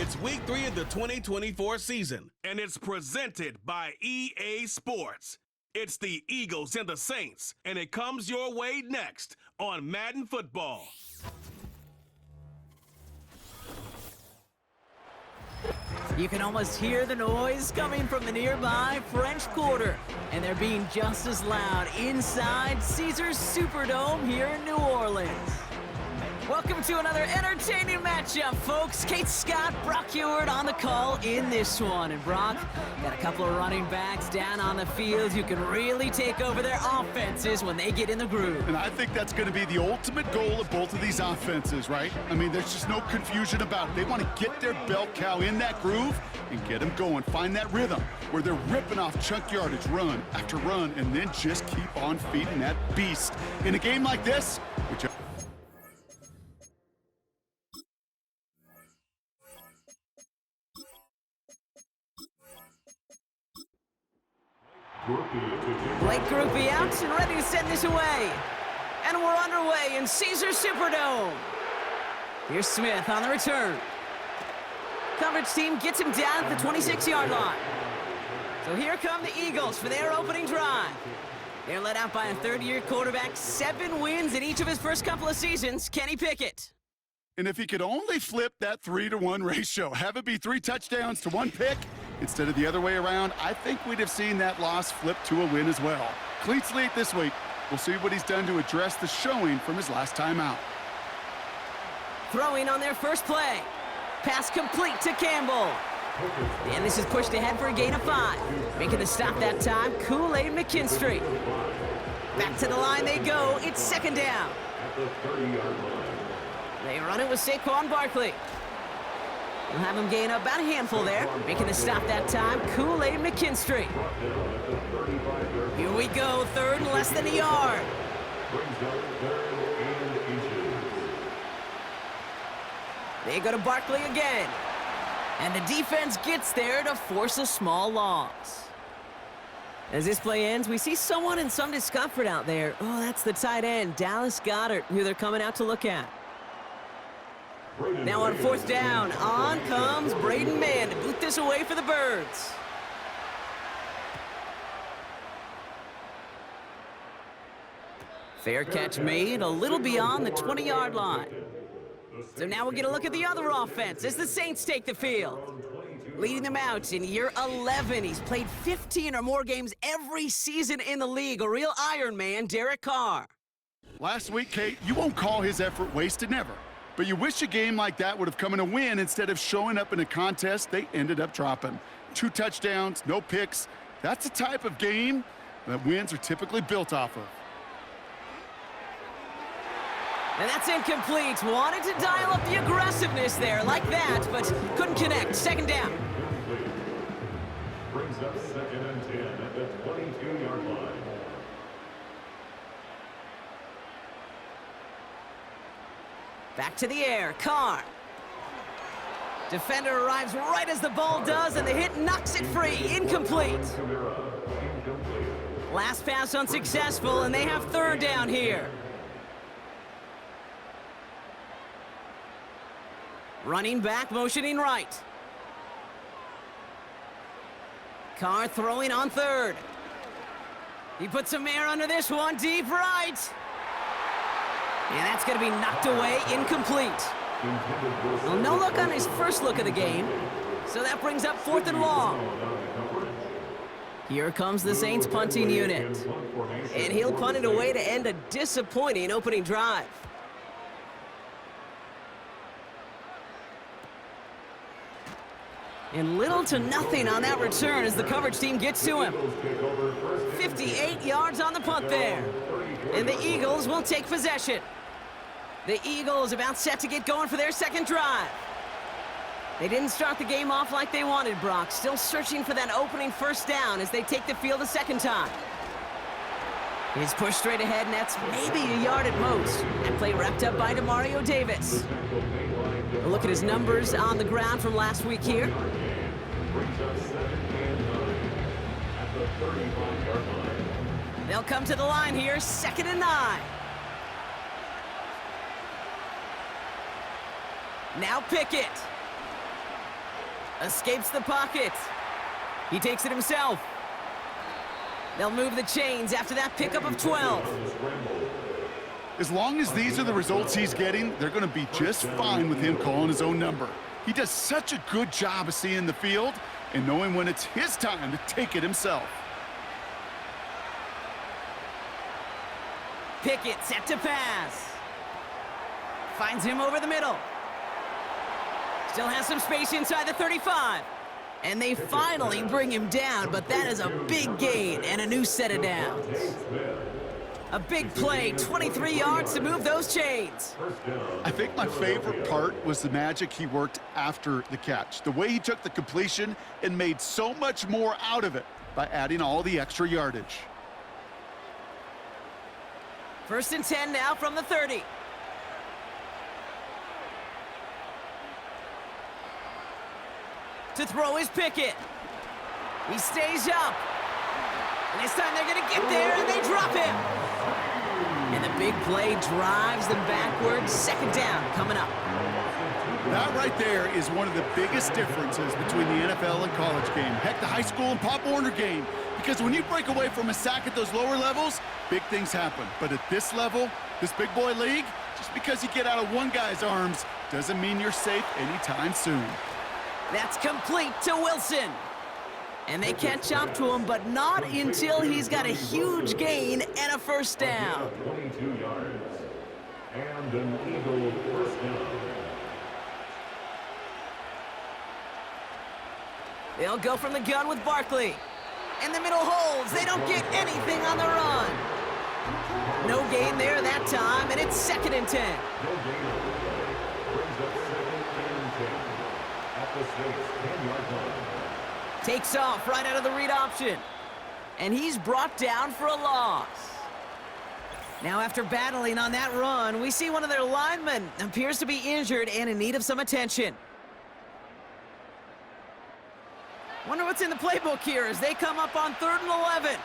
It's week 3 of the 2024 season, and it's presented by EA Sports. It's the Eagles and the Saints, and it comes your way next on Madden Football. You can almost hear the noise coming from the nearby French Quarter, and they're being just as loud inside Caesars Superdome here in New Orleans. Welcome to another entertaining matchup, folks. Kate Scott, Brock Huard on the call in this one. And Brock, got a couple of running backs down on the field who can really take over their offenses when they get in the groove. And I think that's going to be the ultimate goal of both of these offenses, right? I mean, there's just no confusion about it. They want to get their bell cow in that groove and get them going. Find that rhythm where they're ripping off chunk yardage, run after run, and then just keep on feeding that beast. In a game like this, which Blake Grupe out and ready to send this away. And we're underway in Caesars Superdome. Here's Smith on the return. Coverage team gets him down at the 26-yard line. So here come the Eagles for their opening drive. They're led out by a third-year quarterback, 7 wins in each of his first couple of seasons, Kenny Pickett. And if he could only flip that 3-to-1 ratio, have it be 3 touchdowns to 1 pick, instead of the other way around, I think we'd have seen that loss flip to a win as well. Clean slate this week. We'll see what he's done to address the showing from his last time out. Throwing on their first play. Pass complete to Campbell. And this is pushed ahead for a gain of 5. Making the stop that time, Kool-Aid McKinstry. Back to the line they go. It's second down. They run it with Saquon Barkley. We'll have him gain about a handful there. Making the stop that time, Kool-Aid McKinstry. Here we go, third and less than a yard. They go to Barkley again. And the defense gets there to force a small loss. As this play ends, we see someone in some discomfort out there. Oh, that's the tight end, Dallas Goedert, who they're coming out to look at. Now on fourth down, on comes Braden Mann to boot this away for the Birds. Fair catch made, a little beyond the 20-yard line. So now we'll get a look at the other offense as the Saints take the field. Leading them out in year 11. He's played 15 or more games every season in the league. A real Iron Man, Derek Carr. Last week, Kate, you won't call his effort wasted, never. But you wish a game like that would have come in a win instead of showing up in a contest they ended up dropping. 2 touchdowns, no picks. That's the type of game that wins are typically built off of. And that's incomplete. Wanted to dial up the aggressiveness there like that, but couldn't connect. Second down. Brings up 2nd and 10 at the 22-yard line. Back to the air, Carr. Defender arrives right as the ball does, and the hit knocks it free. Incomplete. Last pass unsuccessful, and they have third down here. Running back, motioning right. Carr throwing on third. He puts some air under this one, deep right. And that's going to be knocked away, incomplete. Well, no look on his first look of the game, so that brings up 4th and long. Here comes the Saints punting unit. And he'll punt it away to end a disappointing opening drive. And little to nothing on that return as the coverage team gets to him. 58 yards on the punt there. And the Eagles will take possession. The Eagles about set to get going for their second drive. They didn't start the game off like they wanted, Brock. Still searching for that opening first down as they take the field a second time. He's pushed straight ahead, and that's maybe a yard at most. That play wrapped up by Demario Davis. A look at his numbers on the ground from last week here. They'll come to the line here, 2nd and 9. Now Pickett. Escapes the pocket. He takes it himself. They'll move the chains after that pickup of 12. As long as these are the results he's getting, they're going to be just fine with him calling his own number. He does such a good job of seeing the field and knowing when it's his time to take it himself. Pickett set to pass. Finds him over the middle. Still has some space inside the 35. And they finally bring him down, but that is a big gain and a new set of downs. A big play, 23 yards to move those chains. I think my favorite part was the magic he worked after the catch. The way he took the completion and made so much more out of it by adding all the extra yardage. 1st and 10 now from the 30. To throw is Pickett. He stays up. And this time they're going to get there, and they drop him. And the big play drives them backwards. 2nd down coming up. That right there is one of the biggest differences between the NFL and college game. Heck, the high school and Pop Warner game. Because when you break away from a sack at those lower levels, big things happen. But at this level, this big boy league, just because you get out of one guy's arms doesn't mean you're safe anytime soon. That's complete to Wilson. And they catch up to him, but not until he's got a huge gain and a 1st down. 22 yards. And an Eagle 1st down. They'll go from the gun with Barkley. In the middle holds. They don't get anything on the run. No gain there that time, and it's 2nd and 10. No gain on the play. Brings up 2nd and 10. At the Saints' 10-yard line. Takes off right out of the read option. And he's brought down for a loss. Now after battling on that run, we see one of their linemen appears to be injured and in need of some attention. Wonder what's in the playbook here as they come up on 3rd and 11.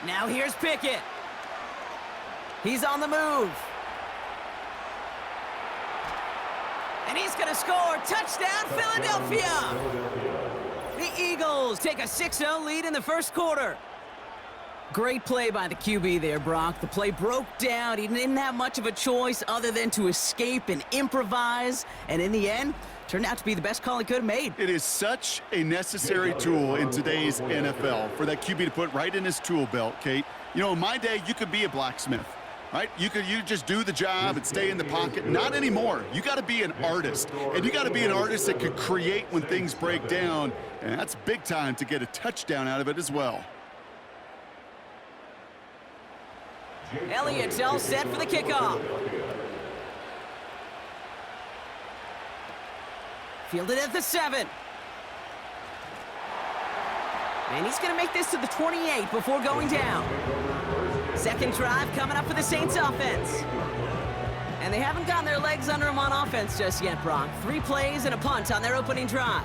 Now here's Pickett. He's on the move. And he's going to score. Touchdown, Philadelphia! The Eagles take a 6-0 lead in the 1st quarter. Great play by the QB there, Brock. The play broke down. He didn't have much of a choice other than to escape and improvise. And in the end, turned out to be the best call he could have made. It is such a necessary tool in today's NFL for that QB to put right in his tool belt, Kate. You know, in my day, you could be a blacksmith, right? You just do the job and stay in the pocket. Not anymore. You got to be an artist. And you got to be an artist that could create when things break down. And that's big time to get a touchdown out of it as well. Elliott's all set for the kickoff. Fielded at the 7. And he's going to make this to the 28 before going down. 2nd drive coming up for the Saints offense. And they haven't gotten their legs under them on offense just yet, Brock. 3 plays and a punt on their opening drive.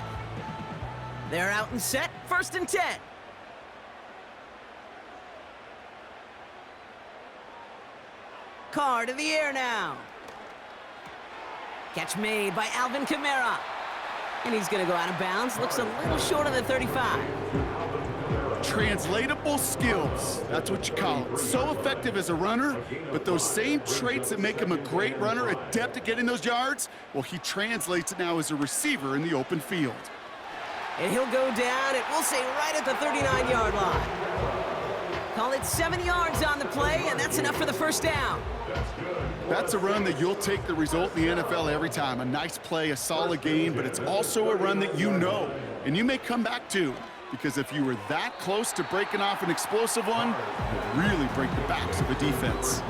They're out and set, 1st and 10. Carr to the air now. Catch made by Alvin Kamara. And he's going to go out of bounds. Looks a little short of the 35. Translatable skills, that's what you call it. So effective as a runner, but those same traits that make him a great runner, adept at getting those yards, well, he translates it now as a receiver in the open field. And he'll go down, and we'll say right at the 39-yard line. Call it 7 yards on the play, and that's enough for the 1st down. That's a run that you'll take the result in the NFL every time. A nice play, a solid gain, but it's also a run that you know, and you may come back to. Because if you were that close to breaking off an explosive one, you really break the backs of a defense.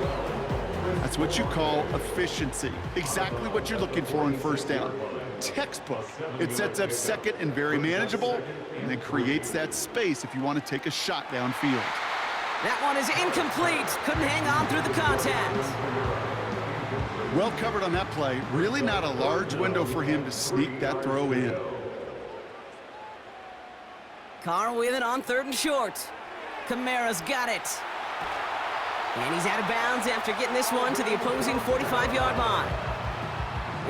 That's what you call efficiency. Exactly what you're looking for in 1st down. Textbook. It sets up 2nd and very manageable, and then creates that space if you want to take a shot downfield. That one is incomplete. Couldn't hang on through the contact. Well covered on that play. Really not a large window for him to sneak that throw in. Carr with it on 3rd and short. Kamara's got it. And he's out of bounds after getting this one to the opposing 45-yard line.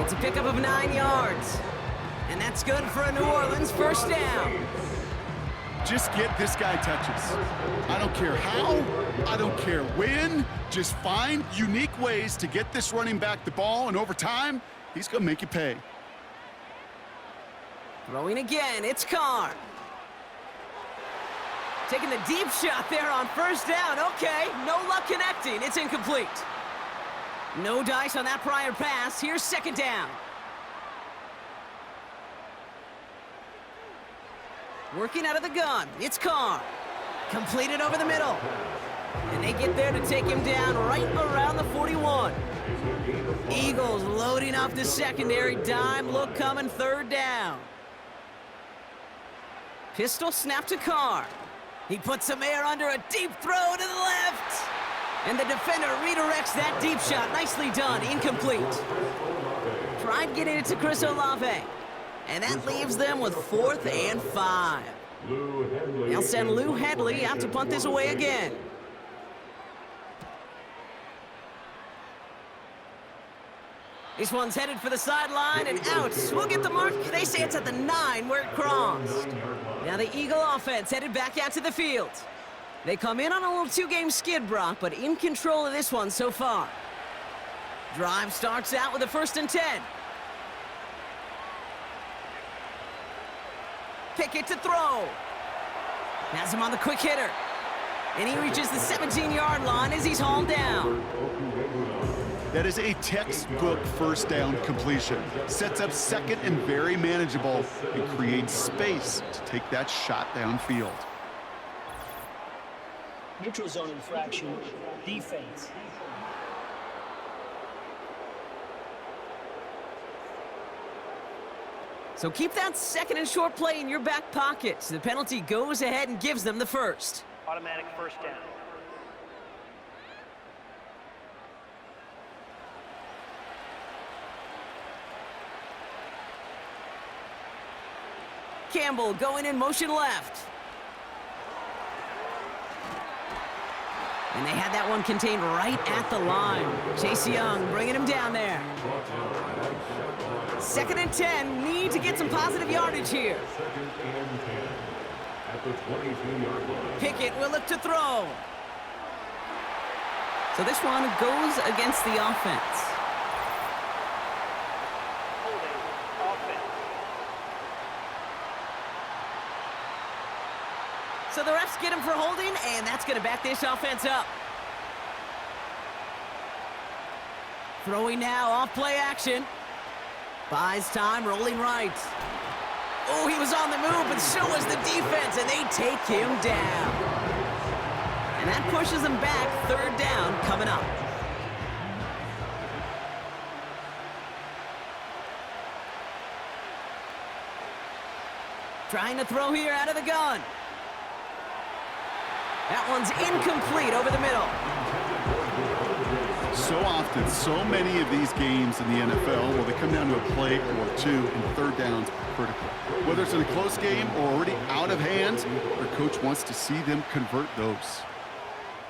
It's a pickup of 9 yards. And that's good for a New Orleans first down. Just get this guy touches. I don't care how, I don't care when. Just find unique ways to get this running back the ball, and over time, he's going to make you pay. Throwing again, it's Carr. Taking the deep shot there on first down. Okay, no luck connecting. It's incomplete. No dice on that prior pass. Here's second down. Working out of the gun, it's Carr. Completed over the middle. And they get there to take him down right around the 41. Eagles loading off the secondary. Dime look coming, third down. Pistol snap to Carr. He puts some air under a deep throw to the left. And the defender redirects that deep shot. Nicely done, incomplete. Tried getting it to Chris Olave. And that leaves them with 4th and 5. They'll send Lou Hedley out to punt this away again. This one's headed for the sideline and out. We'll get the mark. They say it's at the 9 where it crossed. Now the Eagle offense headed back out to the field. They come in on a little 2-game skid, Brock, but in control of this one so far. Drive starts out with a 1st and 10. Pickett to throw. Has him on the quick hitter. And he reaches the 17-yard line as he's hauled down. That is a textbook first down completion. Sets up second and very manageable and creates space to take that shot downfield. Neutral zone infraction, defense. So keep that second and short play in your back pocket. The penalty goes ahead and gives them the first. Automatic first down. Campbell going in motion left. And they had that one contained right at the line. Chase Young bringing him down there. 2nd and 10. Need to get some positive yardage here. Pickett will look to throw. So this one goes against the offense. So the refs get him for holding, and that's going to back this offense up. Throwing now, off play action. Buys time, rolling right. Oh, he was on the move, but so was the defense, and they take him down. And that pushes them back, 3rd down coming up. Trying to throw here out of the gun. That one's incomplete over the middle. So often, so many of these games in the NFL, well, they come down to a play or two, and 3rd downs are critical. Whether it's in a close game or already out of hand, their coach wants to see them convert those.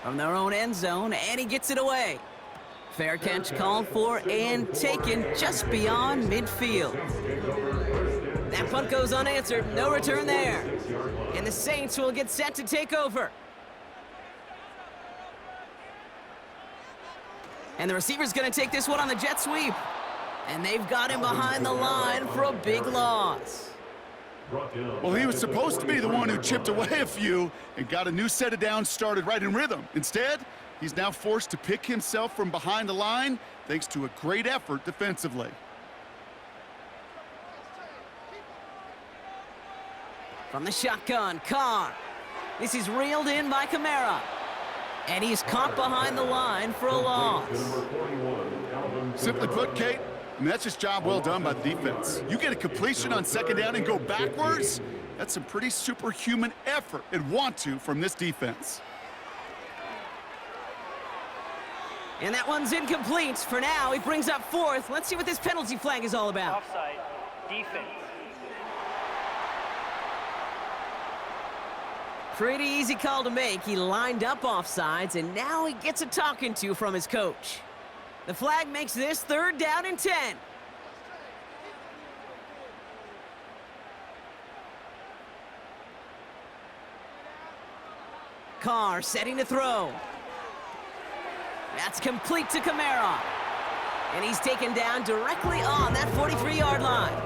From their own end zone, and he gets it away. Fair catch called for and taken just beyond midfield. That punt goes unanswered, no return there. And the Saints will get set to take over. And the receiver's going to take this one on the jet sweep. And they've got him behind the line for a big loss. Well, he was supposed to be the one who chipped away a few and got a new set of downs started right in rhythm. Instead, he's now forced to pick himself from behind the line thanks to a great effort defensively. From the shotgun, Carr. This is reeled in by Kamara. And he's caught behind the line for a loss. Simply put, Kate, that's just job well done by the defense. You get a completion on 2nd down and go backwards, that's some pretty superhuman effort and want to from this defense. And that one's incomplete. For now, he brings up 4th. Let's see what this penalty flag is all about. Offside, defense. Pretty easy call to make. He lined up offsides, and now he gets a talking to from his coach. The flag makes this 3rd down and 10. Carr setting to throw. That's complete to Kamara. And he's taken down directly on that 43-yard line.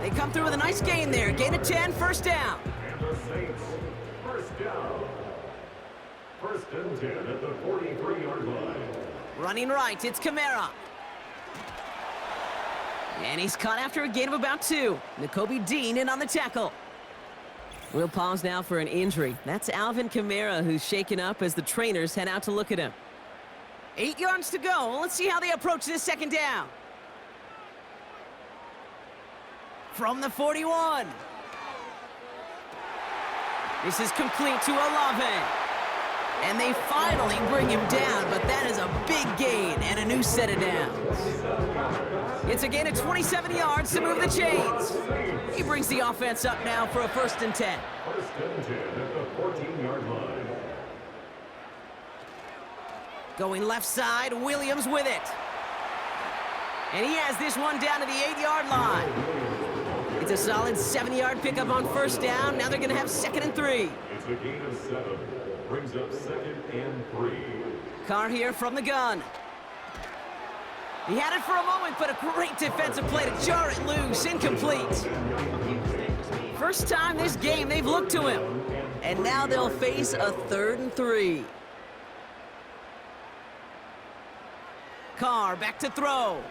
They come through with a nice gain there. Gain of 10, 1st down. And the Saints, 1st down. 1st and 10 at the 43-yard line. Running right, it's Kamara. And he's caught after a gain of about 2. Nakobe Dean in on the tackle. We'll pause now for an injury. That's Alvin Kamara, who's shaken up as the trainers head out to look at him. 8 yards to go. Let's see how they approach this 2nd down. From the 41. This is complete to Olave. And they finally bring him down, but that is a big gain and a new set of downs. It's a gain of 27 yards to move the chains. He brings the offense up now for a 1st and 10. 1st and 10 at the 14-yard line. Going left side, Williams with it. And he has this one down to the 8-yard line. It's a solid 7-yard pickup on 1st down. Now they're going to have 2nd and 3. It's a gain of 7. Brings up 2nd and 3. Carr here from the gun. He had it for a moment, but a great defensive play to jar it loose. Incomplete. First time this game they've looked to him. And now they'll face a 3rd and 3. Carr back to throw.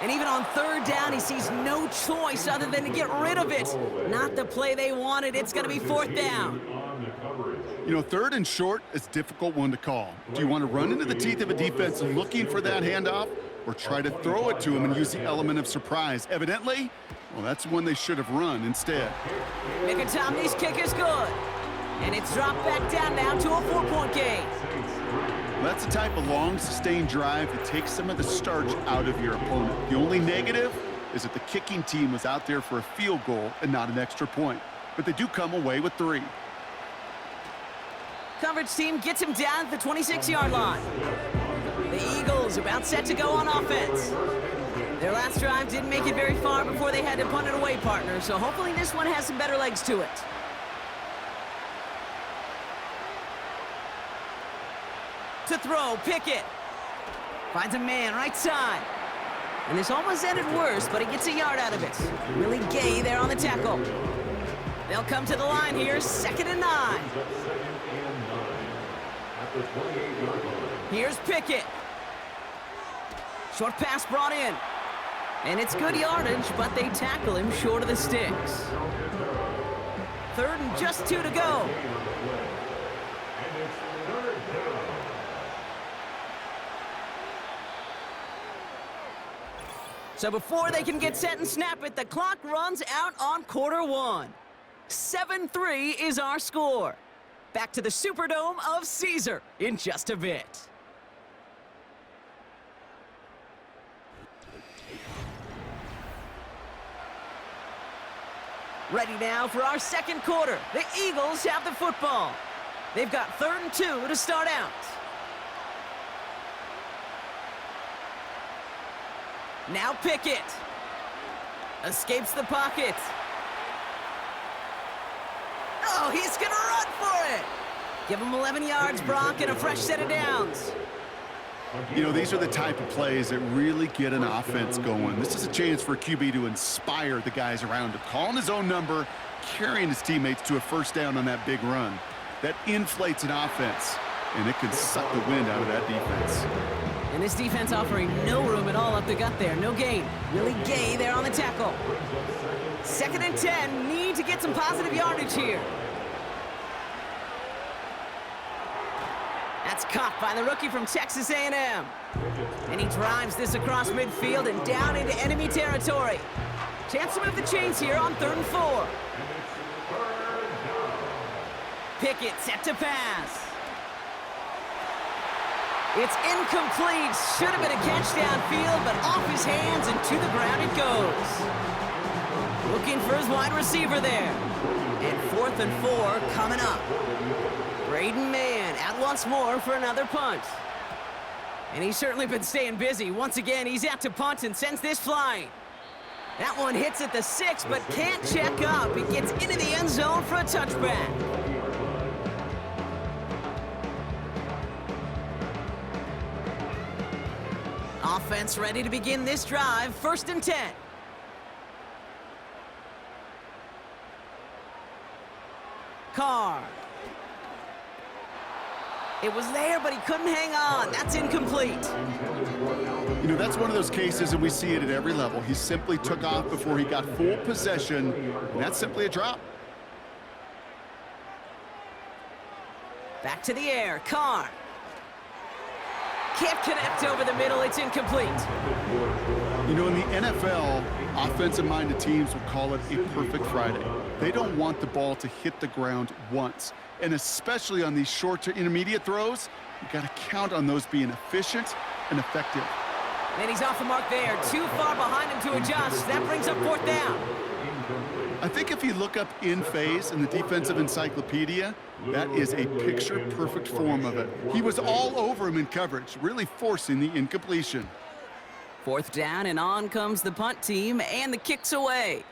And even on 3rd down, he sees no choice other than to get rid of it. Not the play they wanted. It's going to be 4th down. You know, 3rd and short is a difficult one to call. Do you want to run into the teeth of a defense looking for that handoff, or try to throw it to him and use the element of surprise? Evidently, well, that's one they should have run instead. Minkah-Tomley's kick is good. And it's dropped back down now to a 4-point game. That's the type of long, sustained drive that takes some of the starch out of your opponent. The only negative is that the kicking team was out there for a field goal and not an extra point. But they do come away with 3. Coverage team gets him down at the 26-yard line. The Eagles about set to go on offense. Their last drive didn't make it very far before they had to punt it away, partner, so hopefully this one has some better legs to it. To throw, Pickett. Finds a man right side. And this almost ended worse, but he gets a yard out of it. Willie Gay there on the tackle. They'll come to the line here, 2nd and 9. Here's Pickett. Short pass brought in. And it's good yardage, but they tackle him short of the sticks. 3rd and just 2 to go. So before they can get set and snap it, the clock runs out on quarter 1. 7-3 is our score. Back to the Superdome of Caesar in just a bit. Ready now for our 2nd quarter. The Eagles have the football. They've got 3rd and 2 to start out. Now Pickett. Escapes the pocket. Oh, he's going to run for it. Give him 11 yards, Brock, and a fresh set of downs. You know, these are the type of plays that really get an offense going. This is a chance for a QB to inspire the guys around him. Calling his own number, carrying his teammates to a 1st down on that big run. That inflates an offense, and it can suck the wind out of that defense. And this defense offering no room at all up the gut there. No gain. Willie Gay there on the tackle. 2nd and 10. Need to get some positive yardage here. That's caught by the rookie from Texas A&M. And he drives this across midfield and down into enemy territory. Chance to move the chains here on 3rd and 4. Pickett set to pass. It's incomplete. Should have been a catch downfield, but off his hands and to the ground it goes. Looking for his wide receiver there. And 4th and 4 coming up. Braden Mann out once more for another punt. And he's certainly been staying busy. Once again, he's out to punt and sends this flying. That one hits at the 6, but can't check up. It gets into the end zone for a touchback. Offense ready to begin this drive. 1st and 10. Carr. It was there, but he couldn't hang on. That's incomplete. You know, that's one of those cases, and we see it at every level. He simply took off before he got full possession, and that's simply a drop. Back to the air. Carr. Can't connect over the middle. It's incomplete. You know, in the NFL, offensive-minded teams will call it a perfect Friday. They don't want the ball to hit the ground once. And especially on these short to intermediate throws, you got to count on those being efficient and effective. And he's off the mark there. Too far behind him to adjust. That brings up 4th down. I think if you look up in phase in the defensive encyclopedia, that is a picture-perfect form of it. He was all over him in coverage, really forcing the incompletion. 4th down, and on comes the punt team, and the kick's away.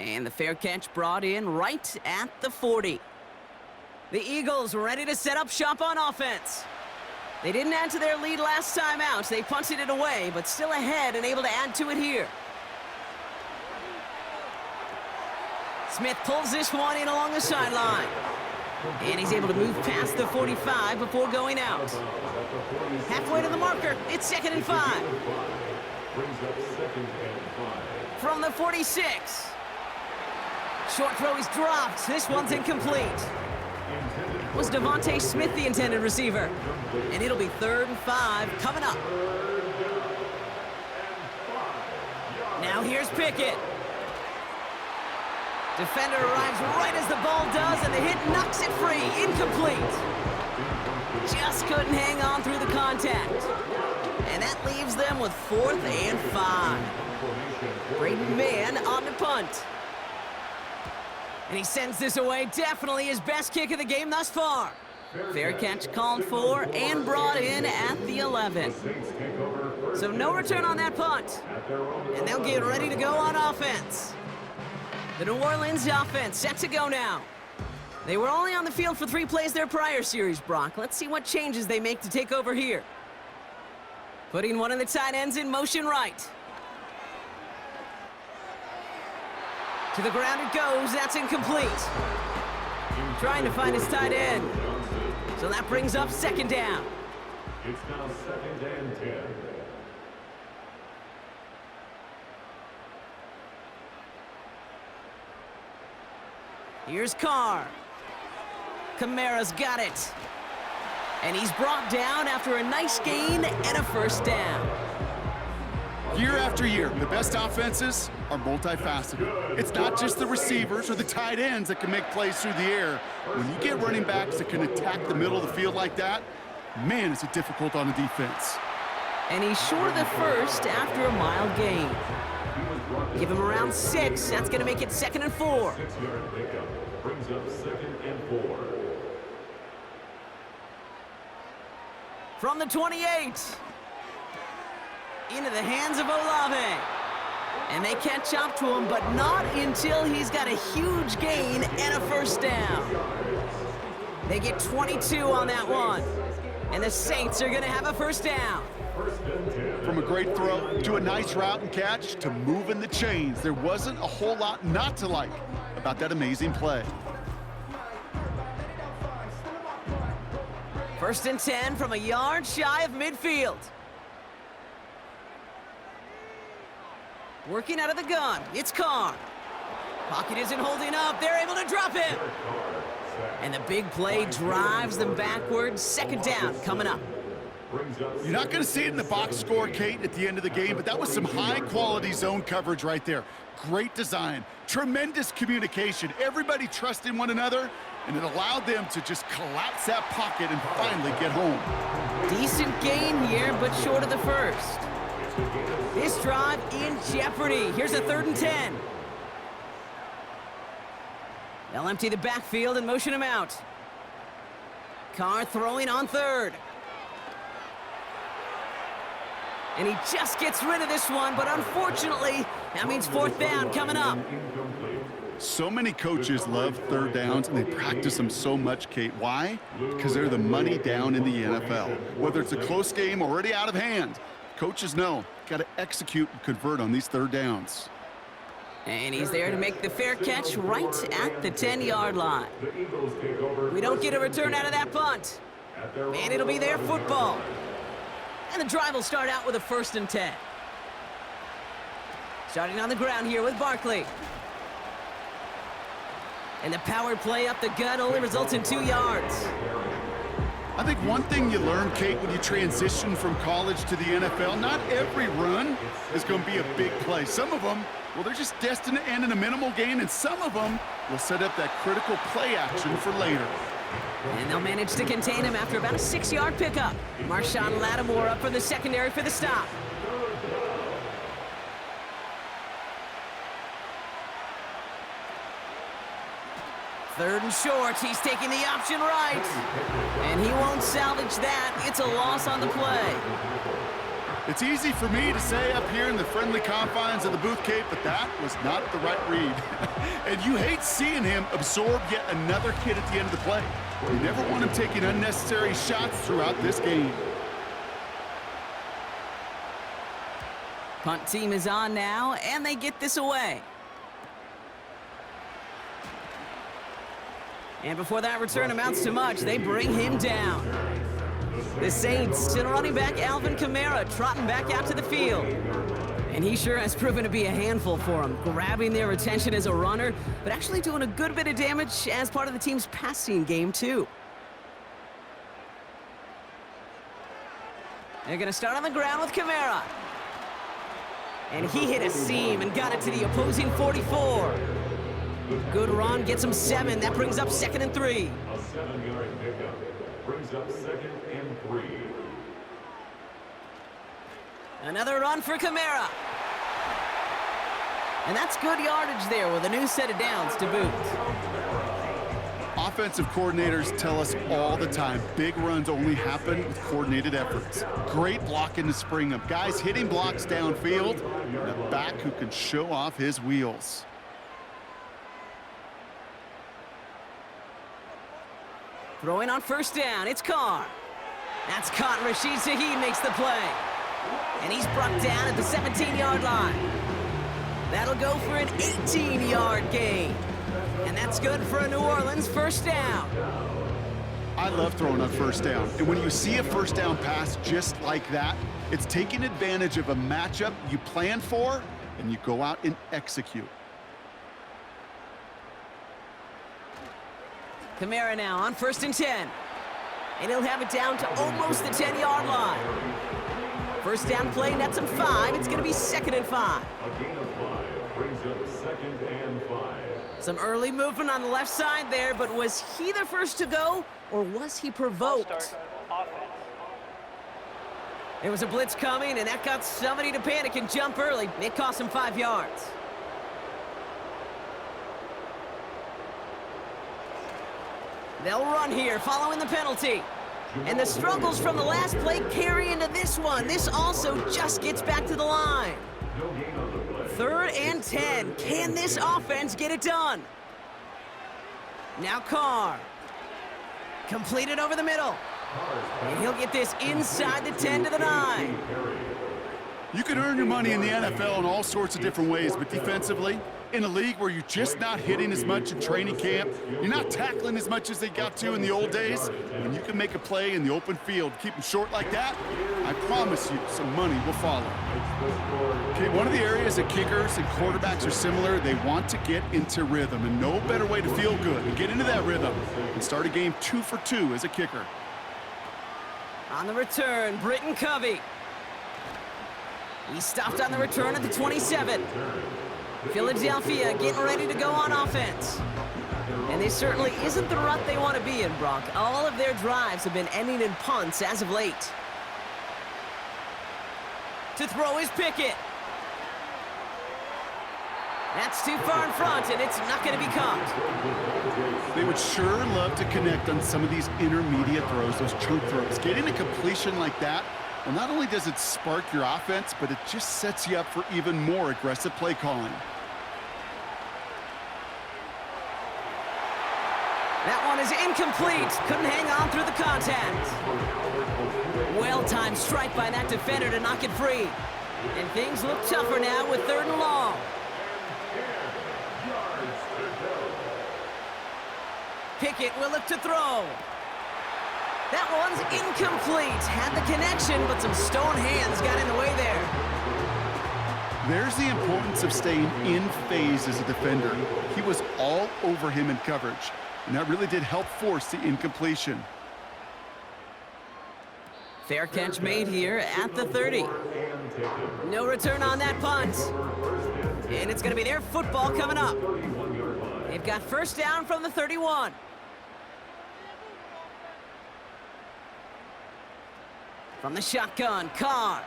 And the fair catch brought in right at the 40. The Eagles ready to set up shop on offense. They didn't add to their lead last time out. They punted it away, but still ahead and able to add to it here. Smith pulls this one in along the sideline. And he's able to move past the 45 before going out. Halfway to the marker, it's 2nd and 5. From the 46. Short throw is dropped. This one's incomplete. Was Devontae Smith the intended receiver? And it'll be 3rd and 5 coming up. Now here's Pickett. Defender arrives right as the ball does, and the hit knocks it free. Incomplete. Just couldn't hang on through the contact. And that leaves them with 4th and 5. Braden Mann on the punt. And he sends this away. Definitely his best kick of the game thus far. Fair catch called for and brought in at the 11. So no return on that punt. And they'll get ready to go on offense. The New Orleans offense set to go now. They were only on the field for 3 plays their prior series, Brock. Let's see what changes they make to take over here. Putting one of the tight ends in motion right. To the ground it goes. That's incomplete. Trying to find his tight end. So that brings up 2nd down. It's now 2nd and 10. Here's Carr. Kamara's got it. And he's brought down after a nice gain and a 1st down. Year after year, the best offenses are multifaceted. It's not just the receivers or the tight ends that can make plays through the air. When you get running backs that can attack the middle of the field like that, man, is it difficult on the defense. And he's short of the 1st after a mild gain. Give him around 6. That's going to make it 2nd and 4. 6-yard pickup brings up 2nd and 4. From the 28. Into the hands of Olave. And they catch up to him, but not until he's got a huge gain and a 1st down. They get 22 on that one. And the Saints are going to have a 1st down. From a great throw to a nice route and catch to moving the chains, there wasn't a whole lot not to like about that amazing play. 1st and 10 from a yard shy of midfield. Working out of the gun, it's Carr. Pocket isn't holding up, they're able to drop him. And the big play drives them backwards. 2nd down coming up. You're not going to see it in the box score, Kate, at the end of the game, but that was some high-quality zone coverage right there. Great design, tremendous communication, everybody trusting one another, and it allowed them to just collapse that pocket and finally get home. Decent gain here, but short of the 1st. This drive in jeopardy. Here's a 3rd and 10. They'll empty the backfield and motion him out. Carr throwing on third. And he just gets rid of this one, but unfortunately, that means fourth down coming up. So many coaches love third downs, and they practice them so much, Kate. Why? Because they're the money down in the NFL. Whether it's a close game already out of hand, coaches know, got to execute and convert on these third downs. And he's there to make the fair catch right at the 10-yard line. We don't get a return out of that punt. And it'll be their football. And the drive will start out with a 1st and 10. Starting on the ground here with Barkley. And the power play up the gut only results in 2 yards. I think one thing you learn, Kate, when you transition from college to the NFL, not every run is going to be a big play. Some of them, well, they're just destined to end in a minimal gain, and some of them will set up that critical play action for later. And they'll manage to contain him after about a 6-yard pickup. Marshawn Lattimore up for the secondary for the stop. Third and short, he's taking the option right. And he won't salvage that. It's a loss on the play. It's easy for me to say up here in the friendly confines of the booth, Kate, but that was not the right read. And you hate seeing him absorb yet another hit at the end of the play. You never want him taking unnecessary shots throughout this game. Punt team is on now, and they get this away. And before that return amounts to much, they bring him down. The Saints and running back Alvin Kamara trotting back out to the field. And he sure has proven to be a handful for them, grabbing their attention as a runner, but actually doing a good bit of damage as part of the team's passing game, too. They're going to start on the ground with Kamara. And he hit a seam and got it to the opposing 44. Good run, gets him 7. That brings up 2nd and 3. A 7-yard pickup brings up 2nd and 3. Another run for Kamara. And that's good yardage there with a new set of downs to boot. Offensive coordinators tell us all the time, big runs only happen with coordinated efforts. Great blocking to spring them. Guys hitting blocks downfield, and a back who can show off his wheels. Throwing on 1st down, it's Carr. That's caught. Rashid Shaheed makes the play. And he's brought down at the 17-yard line. That'll go for an 18-yard gain. And that's good for a New Orleans 1st down. I love throwing on 1st down. And when you see a 1st down pass just like that, it's taking advantage of a matchup you plan for, and you go out and execute. Kamara now on 1st and 10. And he'll have it down to almost the 10-yard line. 1st down play, nets him 5. It's going to be 2nd and 5. A gain of 5 brings up 2nd and 5. Some early movement on the left side there, but was he the first to go, or was he provoked? Offense. There was a blitz coming, and that got somebody to panic and jump early. It cost him 5 yards. They'll run here following the penalty. And the struggles from the last play carry into this one. This also just gets back to the line. 3rd and 10. Can this offense get it done? Now Carr. Completed over the middle. And he'll get this inside the 10 to the 9. You can earn your money in the NFL in all sorts of different ways, but defensively, in a league where you're just not hitting as much in training camp, you're not tackling as much as they got to in the old days, when you can make a play in the open field, keep them short like that, I promise you some money will follow. Okay, one of the areas that kickers and quarterbacks are similar, they want to get into rhythm, and no better way to feel good and get into that rhythm and start a game 2 for 2 as a kicker. On the return, Britton Covey. He stopped on the return at the 27. Philadelphia getting ready to go on offense. And this certainly isn't the rut they want to be in, Brock. All of their drives have been ending in punts as of late. To throw is Pickett. That's too far in front, and it's not going to be caught. They would sure love to connect on some of these intermediate throws, those chunk throws. Getting a completion like that, well, not only does it spark your offense, but it just sets you up for even more aggressive play calling. That one is incomplete. Couldn't hang on through the contact. Well-timed strike by that defender to knock it free. And things look tougher now with 3rd and long. Pickett will look to throw. That one's incomplete. Had the connection, but some stone hands got in the way there. There's the importance of staying in phase as a defender. He was all over him in coverage, and that really did help force the incompletion. Fair catch made here at the 30. No return on that punt. And it's going to be their football coming up. They've got 1st down from the 31. From the shotgun, Carr.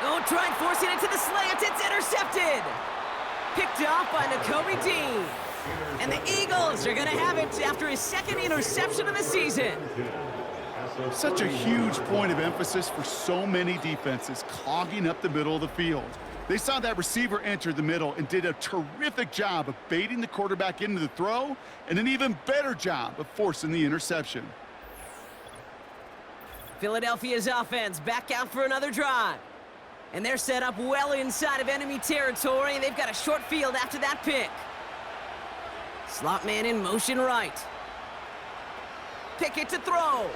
Oh, trying forcing it to the slant. It's intercepted. Picked off by Nakobe Dean. And the Eagles are going to have it after his 2nd interception of the season. Such a huge point of emphasis for so many defenses, clogging up the middle of the field. They saw that receiver enter the middle and did a terrific job of baiting the quarterback into the throw, and an even better job of forcing the interception. Philadelphia's offense back out for another drive. And they're set up well inside of enemy territory. They've got a short field after that pick. Slot man in motion right. Pickett to throw.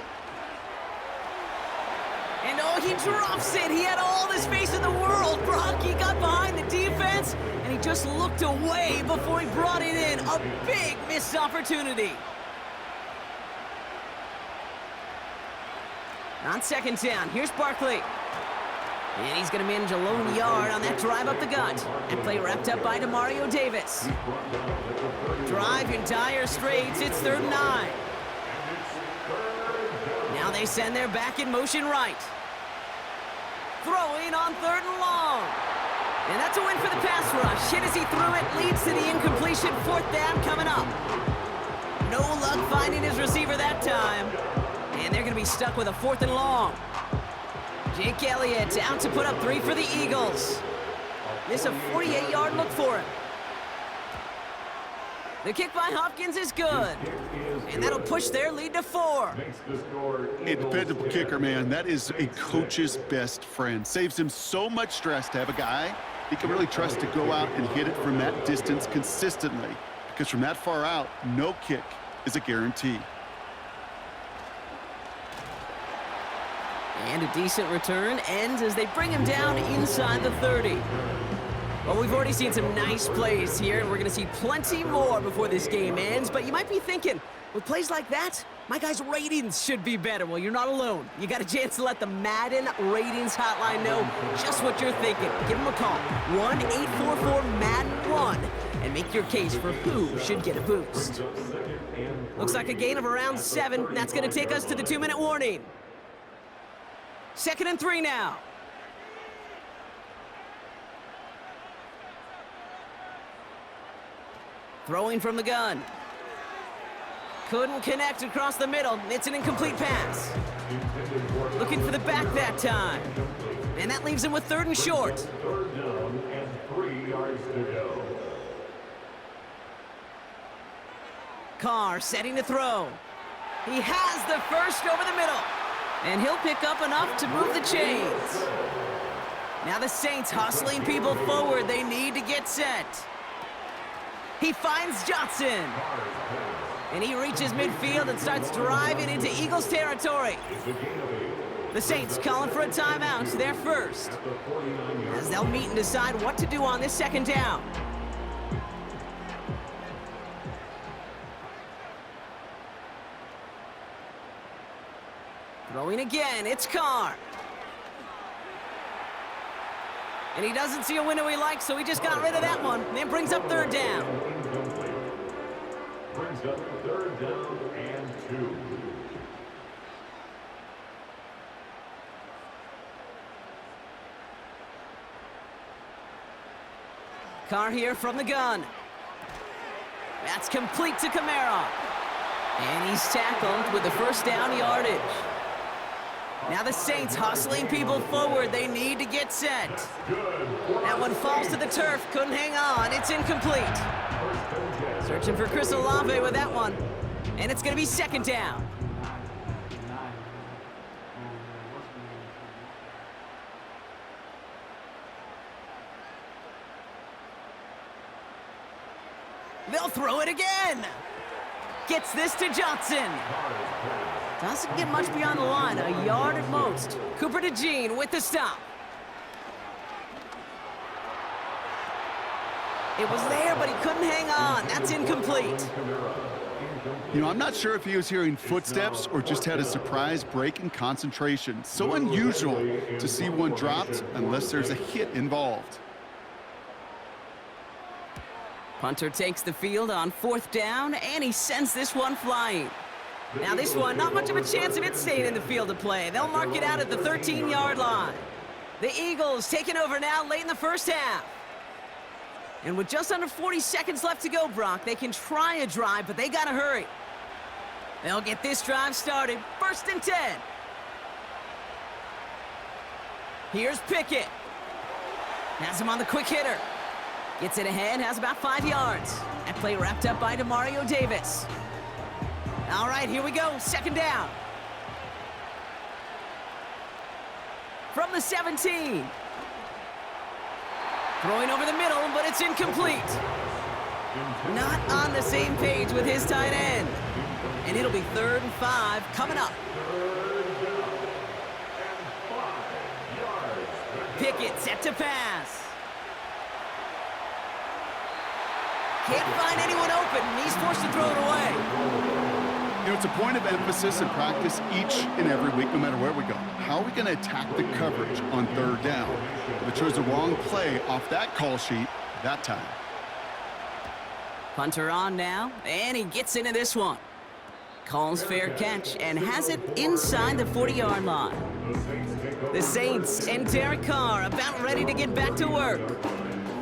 And oh, he drops it. He had all the space in the world. Brocky got behind the defense, and he just looked away before he brought it in. A big missed opportunity. On 2nd down, here's Barkley. And he's going to manage a lone yard on that drive up the gut. And play wrapped up by Demario Davis. Drive in dire straits. It's 3rd and 9. Now they send their back in motion right. Throwing on 3rd and long. And that's a win for the pass rush. Hit as he threw it, leads to the incompletion. 4th down coming up. No luck finding his receiver that time. And they're going to be stuck with a 4th and long. Jake Elliott out to put up 3 for the Eagles. This a 48-yard look for him. The kick by Hopkins is good. And that'll push their lead to 4. A dependable kicker, man. That is a coach's best friend. Saves him so much stress to have a guy he can really trust to go out and hit it from that distance consistently. Because from that far out, no kick is a guarantee. And a decent return ends as they bring him down inside the 30. Well, we've already seen some nice plays here, and we're going to see plenty more before this game ends. But you might be thinking, with plays like that, my guys' ratings should be better. Well, you're not alone. You got a chance to let the Madden Ratings Hotline know just what you're thinking. Give them a call, 1-844-MADDEN-1, and make your case for who should get a boost. Looks like a gain of around 7. That's going to take us to the 2-minute warning. 2nd and 3 now. Throwing from the gun. Couldn't connect across the middle. It's an incomplete pass. Looking for the back that time. And that leaves him with 3rd and short. 3rd down and 3 yards to go. Carr setting to throw. He has the first over the middle. And he'll pick up enough to move the chains. Now the Saints hustling people forward. They need to get set. He finds Johnson. And he reaches midfield and starts driving into Eagles territory. The Saints calling for a timeout. They're first. As they'll meet and decide what to do on this 2nd down. Throwing again, it's Carr. And he doesn't see a window he likes, so he just got rid of that one. And then brings up 3rd down. Brings up 3rd down and 2. Carr here from the gun. That's complete to Kamara. And he's tackled with the first down yardage. Now the Saints hustling people forward. They need to get set. That one falls to the turf. Couldn't hang on. It's incomplete. Searching for Chris Olave with that one. And it's going to be second down. They'll throw it again. Gets this to Johnson. Doesn't get much beyond the line, a yard at most. Cooper DeJean with the stop. It was there, but he couldn't hang on. That's incomplete. You know, I'm not sure if he was hearing footsteps or just had a surprise break in concentration. So unusual to see one dropped unless there's a hit involved. Punter takes the field on fourth down, and he sends this one flying. Now this one, not much of a chance of it staying in the field of play. They'll mark it out at the 13-yard line. The Eagles taking over now late in the first half. And with just under 40 seconds left to go, Brock, they can try a drive, but they gotta hurry. They'll get this drive started. 1st and 10. Here's Pickett. Has him on the quick hitter. Gets it ahead, has about 5 yards. That play wrapped up by Demario Davis. All right, here we go, second down. From the 17. Throwing over the middle, but it's incomplete. Not on the same page with his tight end. And it'll be 3rd and 5 coming up. Pickett set to pass. Can't find anyone open, and he's forced to throw it away. You know, it's a point of emphasis in practice each and every week, no matter where we go. How are we going to attack the coverage on 3rd down? They chose the wrong play off that call sheet that time. Punter on now, and he gets into this one. Calls fair catch and has it inside the 40-yard line. The Saints and Derek Carr about ready to get back to work.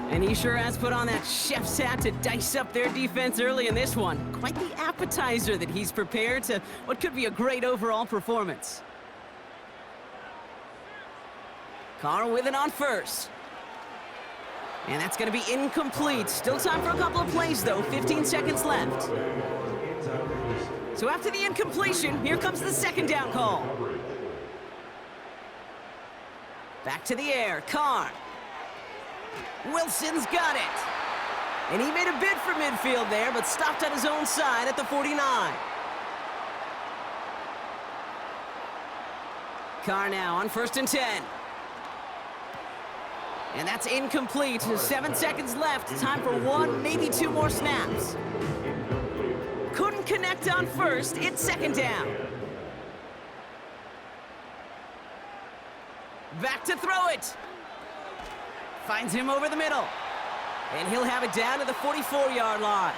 And he sure has put on that chef's hat to dice up their defense early in this one. Quite the appetizer that he's prepared to what could be a great overall performance. Carr with it on first. And that's going to be incomplete. Still time for a couple of plays, though. 15 seconds left. So after the incompletion, here comes the second down call. Back to the air, Carr. Wilson's got it. And he made a bid for midfield there, but stopped on his own side at the 49. Carr now on 1st and 10. And that's incomplete. 7 seconds left. Time for 1, maybe 2 more snaps. Couldn't connect on first. It's second down. Back to throw it. Finds him over the middle. And he'll have it down to the 44-yard line.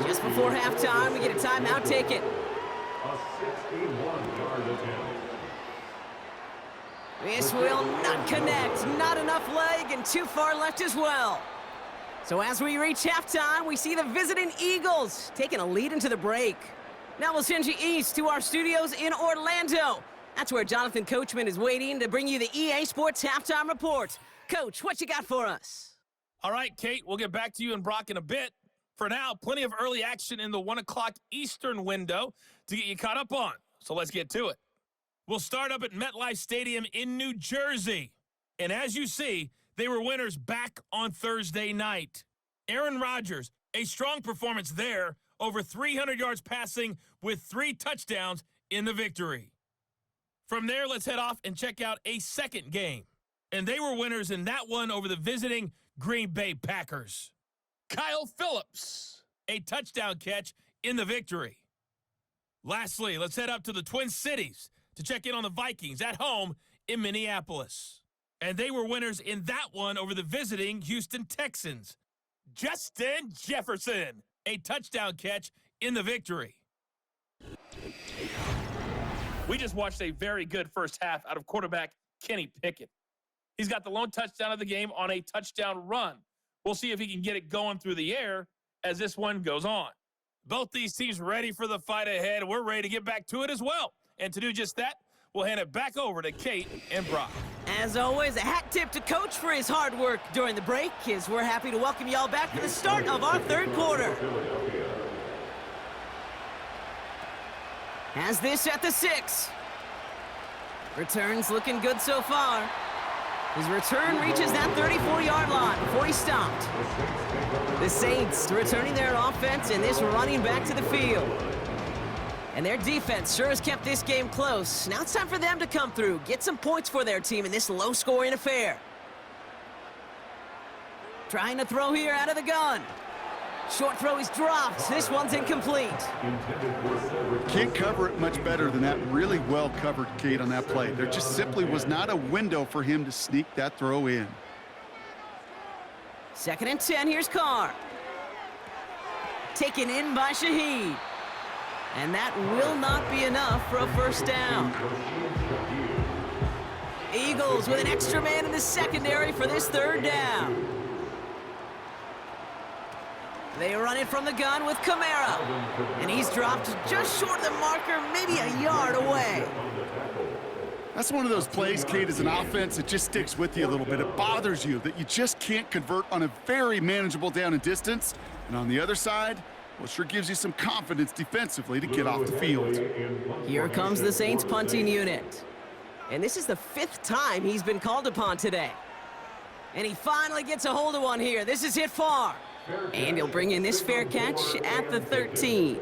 Just before halftime, we get a timeout. Take it. A 61-yard attempt. This will not connect. Not enough leg and too far left as well. So as we reach halftime, we see the visiting Eagles taking a lead into the break. Now we'll send you east to our studios in Orlando. That's where Jonathan Coachman is waiting to bring you the EA Sports Halftime Report. Coach, what you got for us? All right, Kate, we'll get back to you and Brock in a bit. For now, plenty of early action in the 1 o'clock Eastern window to get you caught up on. So let's get to it. We'll start up at MetLife Stadium in New Jersey. And as you see, they were winners back on Thursday night. Aaron Rodgers, a strong performance there, over 300 yards passing with 3 touchdowns in the victory. From there, let's head off and check out a second game. And they were winners in that one over the visiting Green Bay Packers. Kyle Phillips, a touchdown catch in the victory. Lastly, let's head up to the Twin Cities to check in on the Vikings at home in Minneapolis. And they were winners in that one over the visiting Houston Texans. Justin Jefferson, a touchdown catch in the victory. We just watched a very good first half out of quarterback Kenny Pickett. He's got the lone touchdown of the game on a touchdown run, We'll see if he can get it going through the air as this one goes on. Both these teams ready for the fight ahead. We're ready to get back to it as well. And to do just that, we'll hand it back over to Kate and Brock. As always, a hat tip to Coach for his hard work during the break, as we're happy to welcome y'all back for the start of our third quarter. Has this at the 6. Returns looking good so far. His return reaches that 34-yard line before he stopped. The Saints returning their offense and this running back to the field. And their defense sure has kept this game close. Now it's time for them to come through, get some points for their team in this low-scoring affair. Trying to throw here out of the gun. Short throw is dropped. This one's incomplete. Can't cover it much better than that. Really well covered, Kate, on that play. There just simply was not a window for him to sneak that throw in. 2nd and 10, here's Carr. Taken in by Shaheed. And that will not be enough for a first down. Eagles with an extra man in the secondary for this 3rd down. They run it from the gun with Kamara. And he's dropped just short of the marker, maybe a yard away. That's one of those plays, Kate, as an offense, it just sticks with you a little bit. It bothers you that you just can't convert on a very manageable down and distance. And on the other side, well, it sure gives you some confidence defensively to get off the field. Here comes the Saints punting unit. And this is the 5th time he's been called upon today. And he finally gets a hold of one here. This is hit far. And he'll bring in this fair catch at the 13.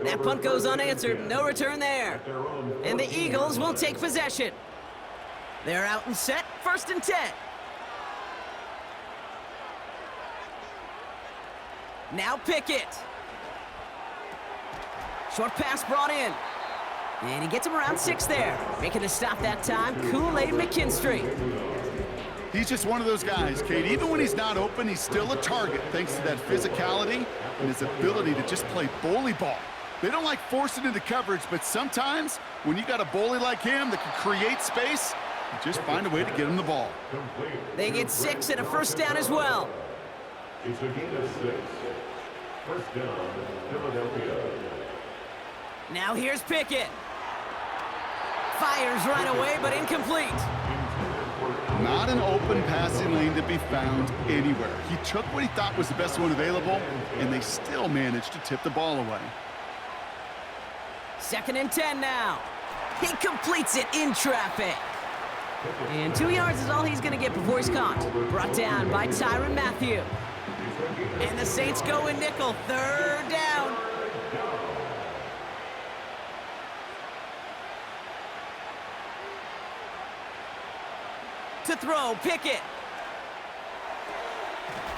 That punt goes unanswered. No return there. And the Eagles will take possession. They're out and set. 1st and 10. Now Pickett. Short pass brought in. And he gets him around 6 there. Making a stop that time, Kool-Aid McKinstry. He's just one of those guys, Kate. Even when he's not open, he's still a target thanks to that physicality and his ability to just play bully ball. They don't like forcing into coverage, but sometimes when you got a bully like him that can create space, you just find a way to get him the ball. They get 6 and a first down as well. It's a gain of 6. First down, Philadelphia. Now here's Pickett. Fires right away, but incomplete. Not an open passing lane to be found anywhere. He took what he thought was the best one available, and they still managed to tip the ball away. 2nd and 10 now. He completes it in traffic. And 2 yards is all he's going to get before he's caught. Brought down by Tyrann Mathieu. And the Saints go in nickel. 3rd down. To throw, Pickett.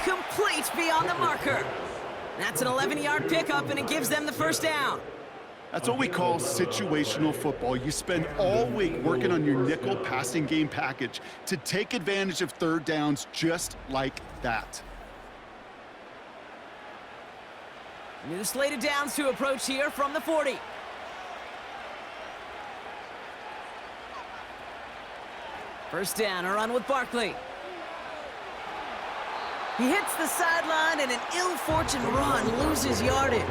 Complete beyond the marker. That's an 11-yard pickup, and it gives them the first down. That's what we call situational football. You spend all week working on your nickel passing game package to take advantage of 3rd downs just like that. New slated downs to approach here from the 40. First down, a run with Barkley. He hits the sideline and an ill-fortuned run loses yardage.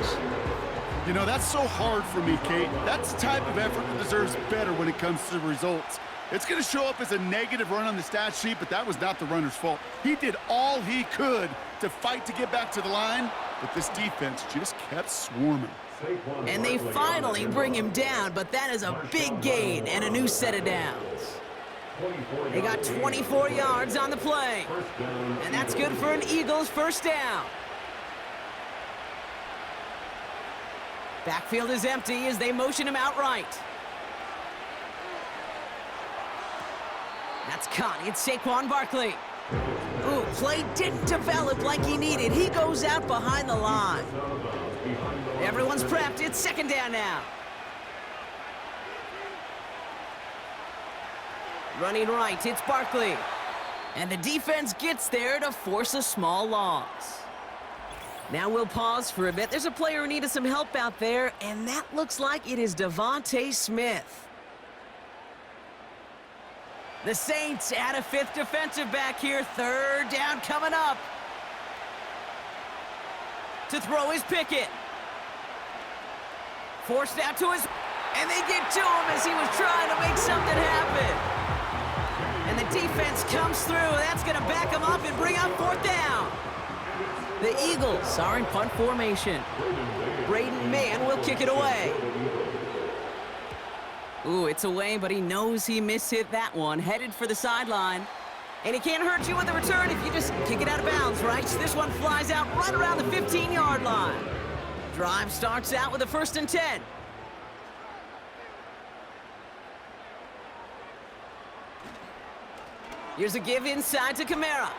You know, that's so hard for me, Kate. That's the type of effort that deserves better when it comes to the results. It's going to show up as a negative run on the stat sheet, but that was not the runner's fault. He did all he could to fight to get back to the line, but this defense just kept swarming. And they finally bring him down, but that is a big gain and a new set of downs. They got 24 yards on the play. And that's good for an Eagles first down. Backfield is empty as they motion him outright. That's caught. It's Saquon Barkley. Ooh, play didn't develop like he needed. He goes out behind the line. Everyone's prepped. It's 2nd down now. Running right, it's Barkley. And the defense gets there to force a small loss. Now we'll pause for a bit. There's a player who needed some help out there, and that looks like it is Devontae Smith. The Saints add a fifth defensive back here. Third down coming up. To throw is Pickett. Forced out to his... And they get to him as he was trying to make something happen. And the defense comes through. That's going to back him up and bring up fourth down. The Eagles are in punt formation. Braden Mann will kick it away. Ooh, it's away, but he knows he mishit that one. Headed for the sideline. And he can't hurt you with the return if you just kick it out of bounds, right? So this one flies out right around the 15-yard line. Drive starts out with a 1st and 10. Here's a give inside to Kamara.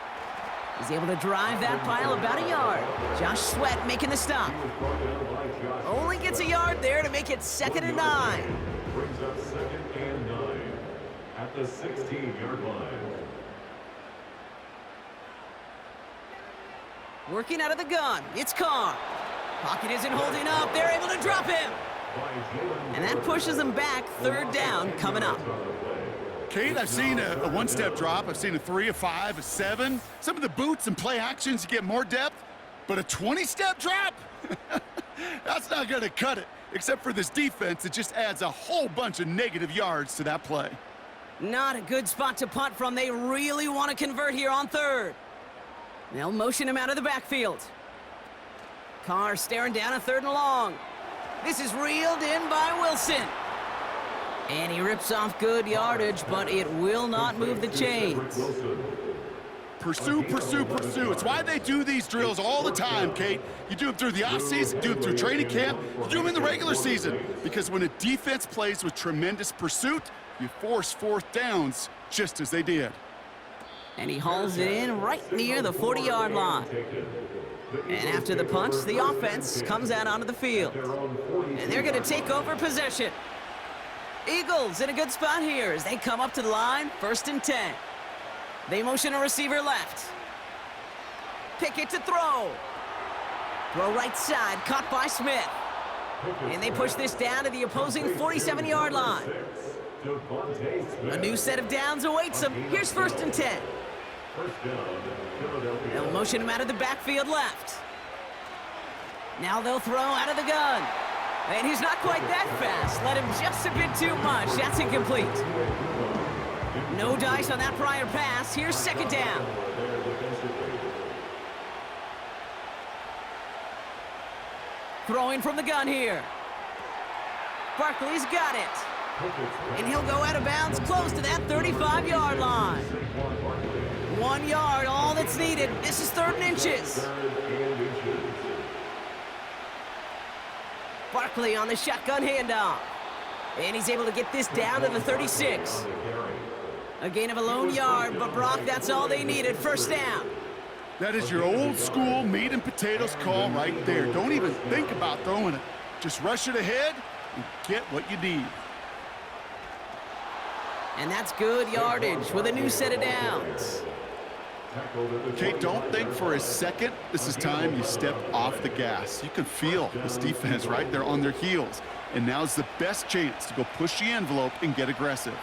He's able to drive that pile about a yard. Josh Sweat making the stop. Only gets a yard there to make it 2nd and 9. Brings up 2nd and 9 at the 16-yard line. Working out of the gun, it's Carr. Pocket isn't holding up. They're able to drop him. And that pushes them back. 3rd down coming up. Kate, I've seen a one-step drop. I've seen a 3, a 5, a 7. Some of the boots and play actions, you get more depth. But a 20-step drop? That's not going to cut it. Except for this defense, it just adds a whole bunch of negative yards to that play. Not a good spot to punt from. They really want to convert here on 3rd. They'll motion him out of the backfield. Carr staring down a 3rd and long. This is reeled in by Wilson. And he rips off good yardage, but it will not move the chains. Pursue, pursue, pursue. It's why they do these drills all the time, Kate. You do them through the offseason, do them through training camp, you do them in the regular season. Because when a defense plays with tremendous pursuit, you force 4th downs just as they did. And he hauls it in right near the 40-yard line. And after the punch, the offense comes out onto the field. And they're going to take over possession. Eagles in a good spot here as they come up to the line, 1st and 10. They motion a receiver left. Pickett to throw. Throw right side, caught by Smith. And they push this down to the opposing 47-yard line. A new set of downs awaits them. Here's 1st and 10. They'll motion him out of the backfield left. Now they'll throw out of the gun. And he's not quite that fast. Let him just a bit too much. That's incomplete. No dice on that prior pass. Here's 2nd down. Throwing from the gun here. Barkley's got it. And he'll go out of bounds close to that 35-yard line. 1 yard, all that's needed. This is 3rd and inches. Barkley on the shotgun handoff. And he's able to get this down to the 36. A gain of a lone yard, but Brock, that's all they needed. 1st down. That is your old school meat and potatoes call right there. Don't even think about throwing it. Just rush it ahead and get what you need. And that's good yardage with a new set of downs. Okay, don't think for a second this is time you step off the gas. You can feel this defense right there on their heels. And now's the best chance to go push the envelope and get aggressive.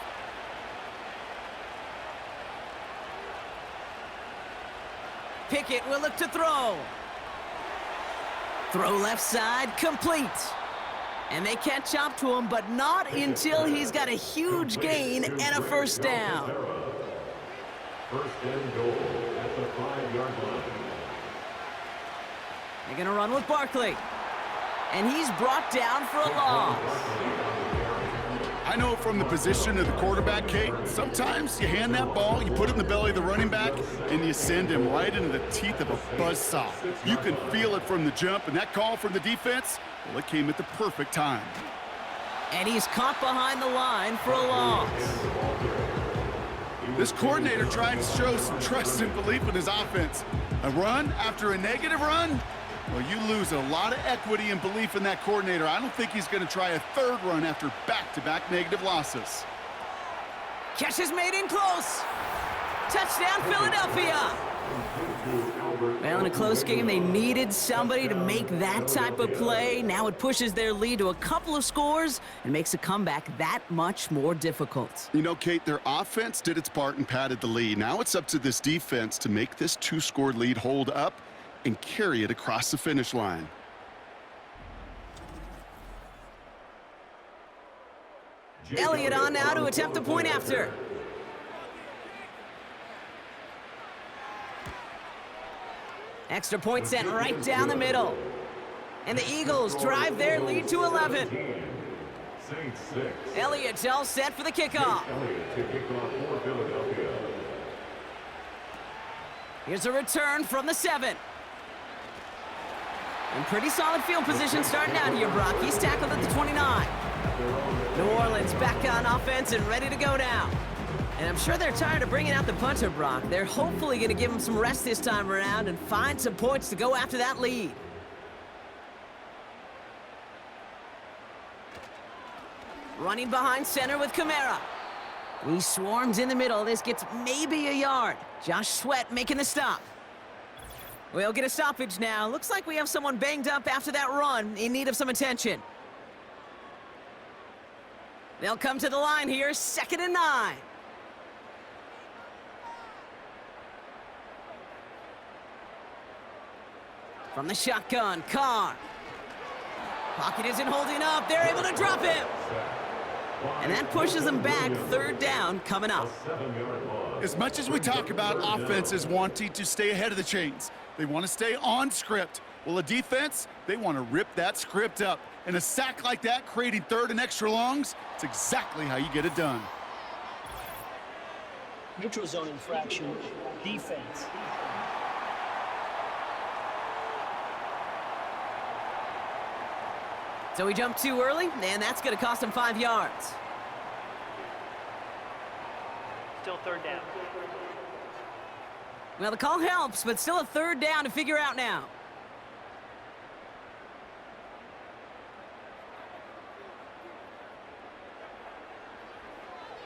Pickett will look to throw. Throw left side, complete. And they catch up to him, but not until he's got a huge gain and a 1st down. 1st and goal at the 5-yard line. They're going to run with Barkley. And he's brought down for a loss. I know from the position of the quarterback, Kate, sometimes you hand that ball, you put it in the belly of the running back, and you send him right into the teeth of a buzzsaw. You can feel it from the jump, and that call from the defense, well, it came at the perfect time. And he's caught behind the line for a loss. This coordinator trying to show some trust and belief in his offense. A run after a negative run? Well, you lose a lot of equity and belief in that coordinator. I don't think he's going to try a 3rd run after back-to-back negative losses. Catch is made in close. Touchdown, Philadelphia. Well, in a close game, they needed somebody to make that type of play. Now it pushes their lead to a couple of scores and makes a comeback that much more difficult. You know, Kate, their offense did its part and padded the lead. Now it's up to this defense to make this two-score lead hold up and carry it across the finish line. Elliott on now to attempt the point after. Extra point sent right down the middle. And the Eagles drive their lead to 11. Saints 6. Elliott's all set for the kickoff. Elliott to kick off for Philadelphia. Here's a return from the 7. And pretty solid field position starting out here, Brock. He's tackled at the 29. New Orleans back on offense and ready to go now. And I'm sure they're tired of bringing out the punter, Brock. They're hopefully going to give him some rest this time around and find some points to go after that lead. Running behind center with Kamara. He swarms in the middle. This gets maybe a yard. Josh Sweat making the stop. We'll get a stoppage now. Looks like we have someone banged up after that run in need of some attention. They'll come to the line here, 2nd and 9. From the shotgun, Carr. Pocket isn't holding up. They're able to drop him. And that pushes them back. 3rd down coming up. As much as we talk about offenses wanting to stay ahead of the chains, they want to stay on script. Well, a defense, they want to rip that script up. And a sack like that, creating 3rd and extra longs, it's exactly how you get it done. Neutral zone infraction, defense. So he jumped too early, and that's going to cost him 5 yards. Still 3rd down. Well, the call helps, but still a 3rd down to figure out now.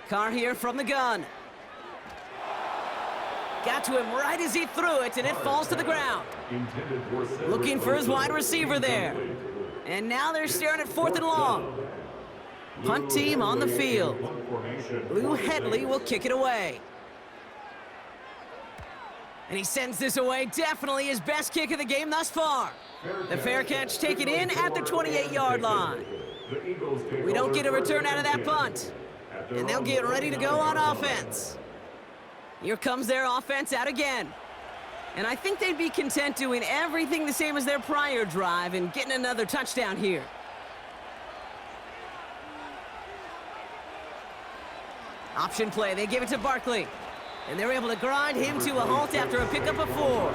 Carr here from the gun. Got to him right as he threw it, and it falls to the ground. Looking for his wide receiver there. And now they're staring at 4th and long. Punt team on the field. Lou Hedley will kick it away. And he sends this away. Definitely his best kick of the game thus far. The fair catch taken in at the 28-yard line. We don't get a return out of that punt. And they'll get ready to go on offense. Here comes their offense out again. And I think they'd be content doing everything the same as their prior drive and getting another touchdown here. Option play, they give it to Barkley. And they're able to grind him to a halt after a pickup of 4.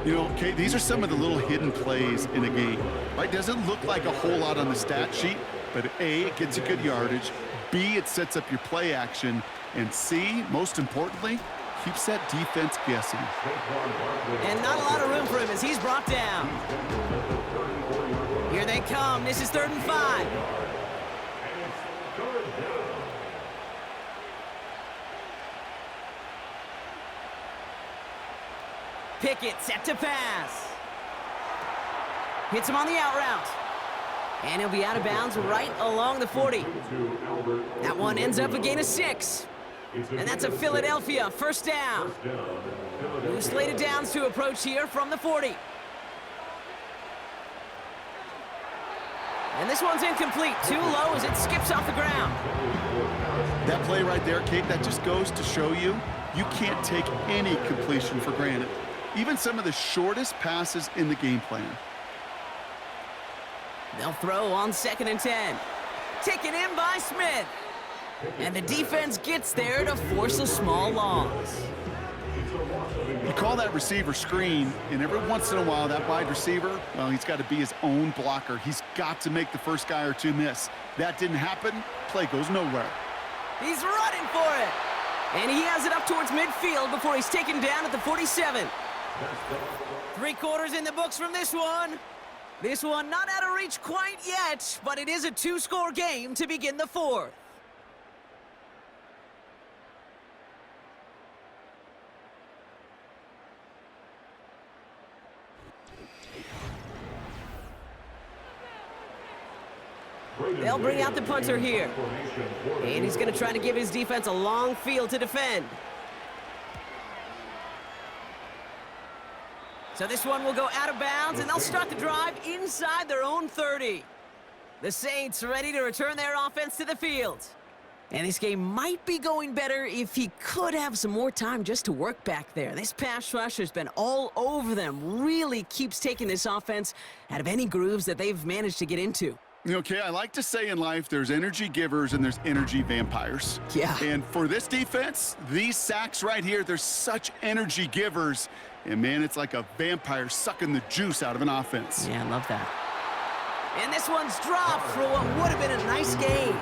You know, Kate, these are some of the little hidden plays in a game. Right? Doesn't look like a whole lot on the stat sheet, but A, it gets you good yardage. B, it sets up your play action. And C, most importantly, keeps that defense guessing. And not a lot of room for him as he's brought down. Here they come. This is 3rd and 5. Pickett set to pass. Hits him on the out route. And he'll be out of bounds right along the 40. That one ends up a gain of 6. And that's a Philadelphia 1st down. New slated downs to approach here from the 40. And this one's incomplete. Too low as it skips off the ground. That play right there, Kate, that just goes to show you, you can't take any completion for granted. Even some of the shortest passes in the game plan. They'll throw on 2nd and 10. Taken in by Smith. And the defense gets there to force a small loss. You call that receiver screen, and every once in a while, that wide receiver, well, he's got to be his own blocker. He's got to make the first guy or two miss. That didn't happen, play goes nowhere. He's running for it. And he has it up towards midfield before he's taken down at the 47. 3 quarters in the books from this one. This one not out of reach quite yet, but it is a 2-score game to begin the 4th. They'll bring out the punter here. And he's going to try to give his defense a long field to defend. So this one will go out of bounds, and they'll start the drive inside their own 30. The Saints ready to return their offense to the field. And this game might be going better if he could have some more time just to work back there. This pass rush has been all over them. Really keeps taking this offense out of any grooves that they've managed to get into. Okay, I like to say in life there's energy givers and there's energy vampires. Yeah. And for this defense, these sacks right here, they're such energy givers. And man, it's like a vampire sucking the juice out of an offense. Yeah, I love that. And this one's dropped for what would have been a nice game.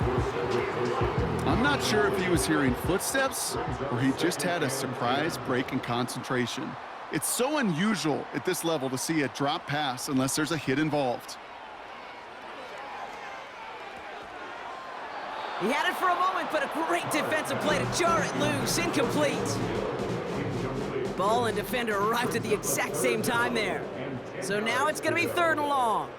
I'm not sure if he was hearing footsteps or he just had a surprise break in concentration. It's so unusual at this level to see a drop pass unless there's a hit involved. He had it for a moment, but a great defensive play to jar it loose. Incomplete. Ball and defender arrived at the exact same time there. So now it's going to be 3rd and long.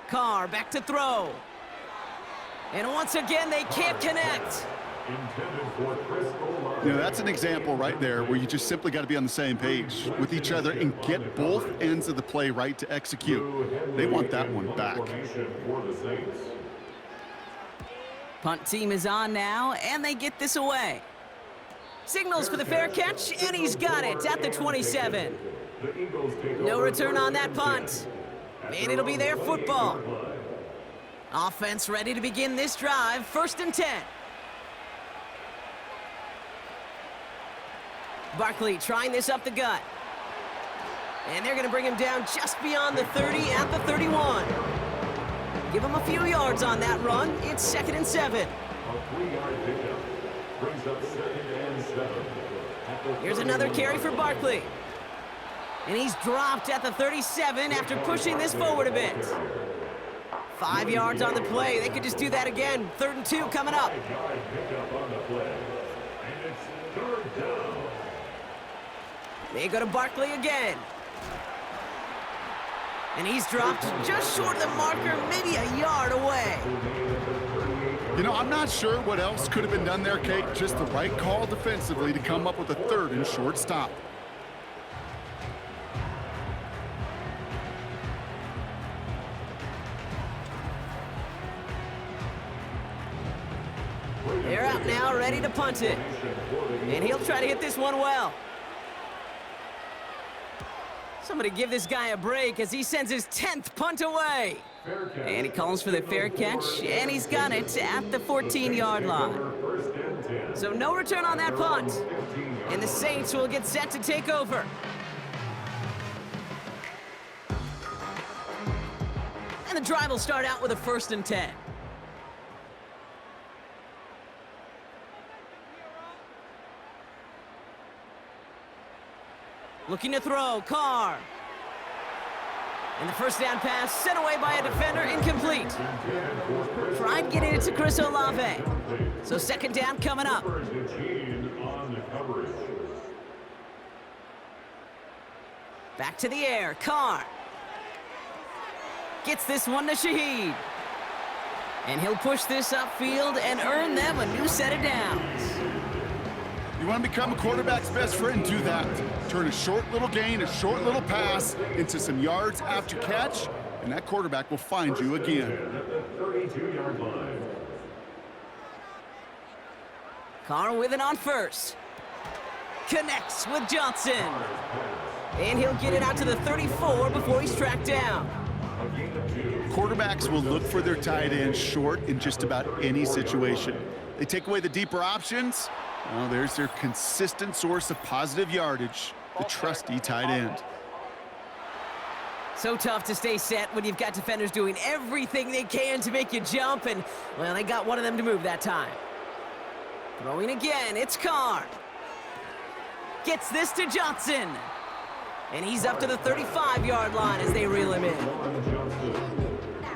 Carr back to throw. And once again, they can't connect. You know, that's an example right there where you just simply got to be on the same page with each other and get both ends of the play right to execute. They want that one back. Punt team is on now, and they get this away. Signals for the fair catch, and he's got it at the 27. No return on that punt. And it'll be their football. Offense ready to begin this drive, 1st and 10. Barkley trying this up the gut. And they're going to bring him down just beyond the 30 at the 31. Give him a few yards on that run. It's 2nd and 7. A 3-yard pickup brings up 2nd and 7. Here's another carry for Barkley. And he's dropped at the 37 after pushing this forward a bit. 5 yards on the play. They could just do that again. 3rd and 2 coming up. 5-yard pickup on the play. And it's 3rd down. They go to Barkley again. And he's dropped just short of the marker, maybe a yard away. You know, I'm not sure what else could have been done there, Kate. Just the right call defensively to come up with a 3rd and short stop. They're out now, ready to punt it. And he'll try to hit this one well. Somebody give this guy a break as he sends his 10th punt away. And he calls for the fair catch, and he's got it at the 14-yard line. So no return on that punt. And the Saints will get set to take over. And the drive will start out with a 1st and 10. Looking to throw, Carr. And the 1st down pass sent away by a defender, incomplete. Tried getting it to Chris Olave. So 2nd down coming up. Back to the air, Carr. Gets this one to Shaheed. And he'll push this upfield and earn them a new set of downs. You want to become a quarterback's best friend, do that. Turn a short little gain, a short little pass into some yards after catch, and that quarterback will find you again. 32-yard line. Carr with it on 1st. Connects with Johnson. And he'll get it out to the 34 before he's tracked down. Quarterbacks will look for their tight end short in just about any situation. They take away the deeper options. Well, there's their consistent source of positive yardage, the trusty tight end. So tough to stay set when you've got defenders doing everything they can to make you jump, and, well, they got one of them to move that time. Throwing again, it's Carr. Gets this to Johnson. And he's up to the 35-yard line as they reel him in.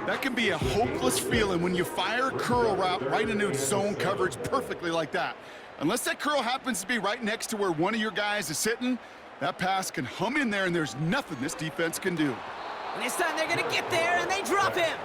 That can be a hopeless feeling when you fire a curl route right into zone coverage perfectly like that. Unless that curl happens to be right next to where one of your guys is sitting, That pass can hum in there, and there's nothing this defense can do. And this time they're going to get there, and they drop him.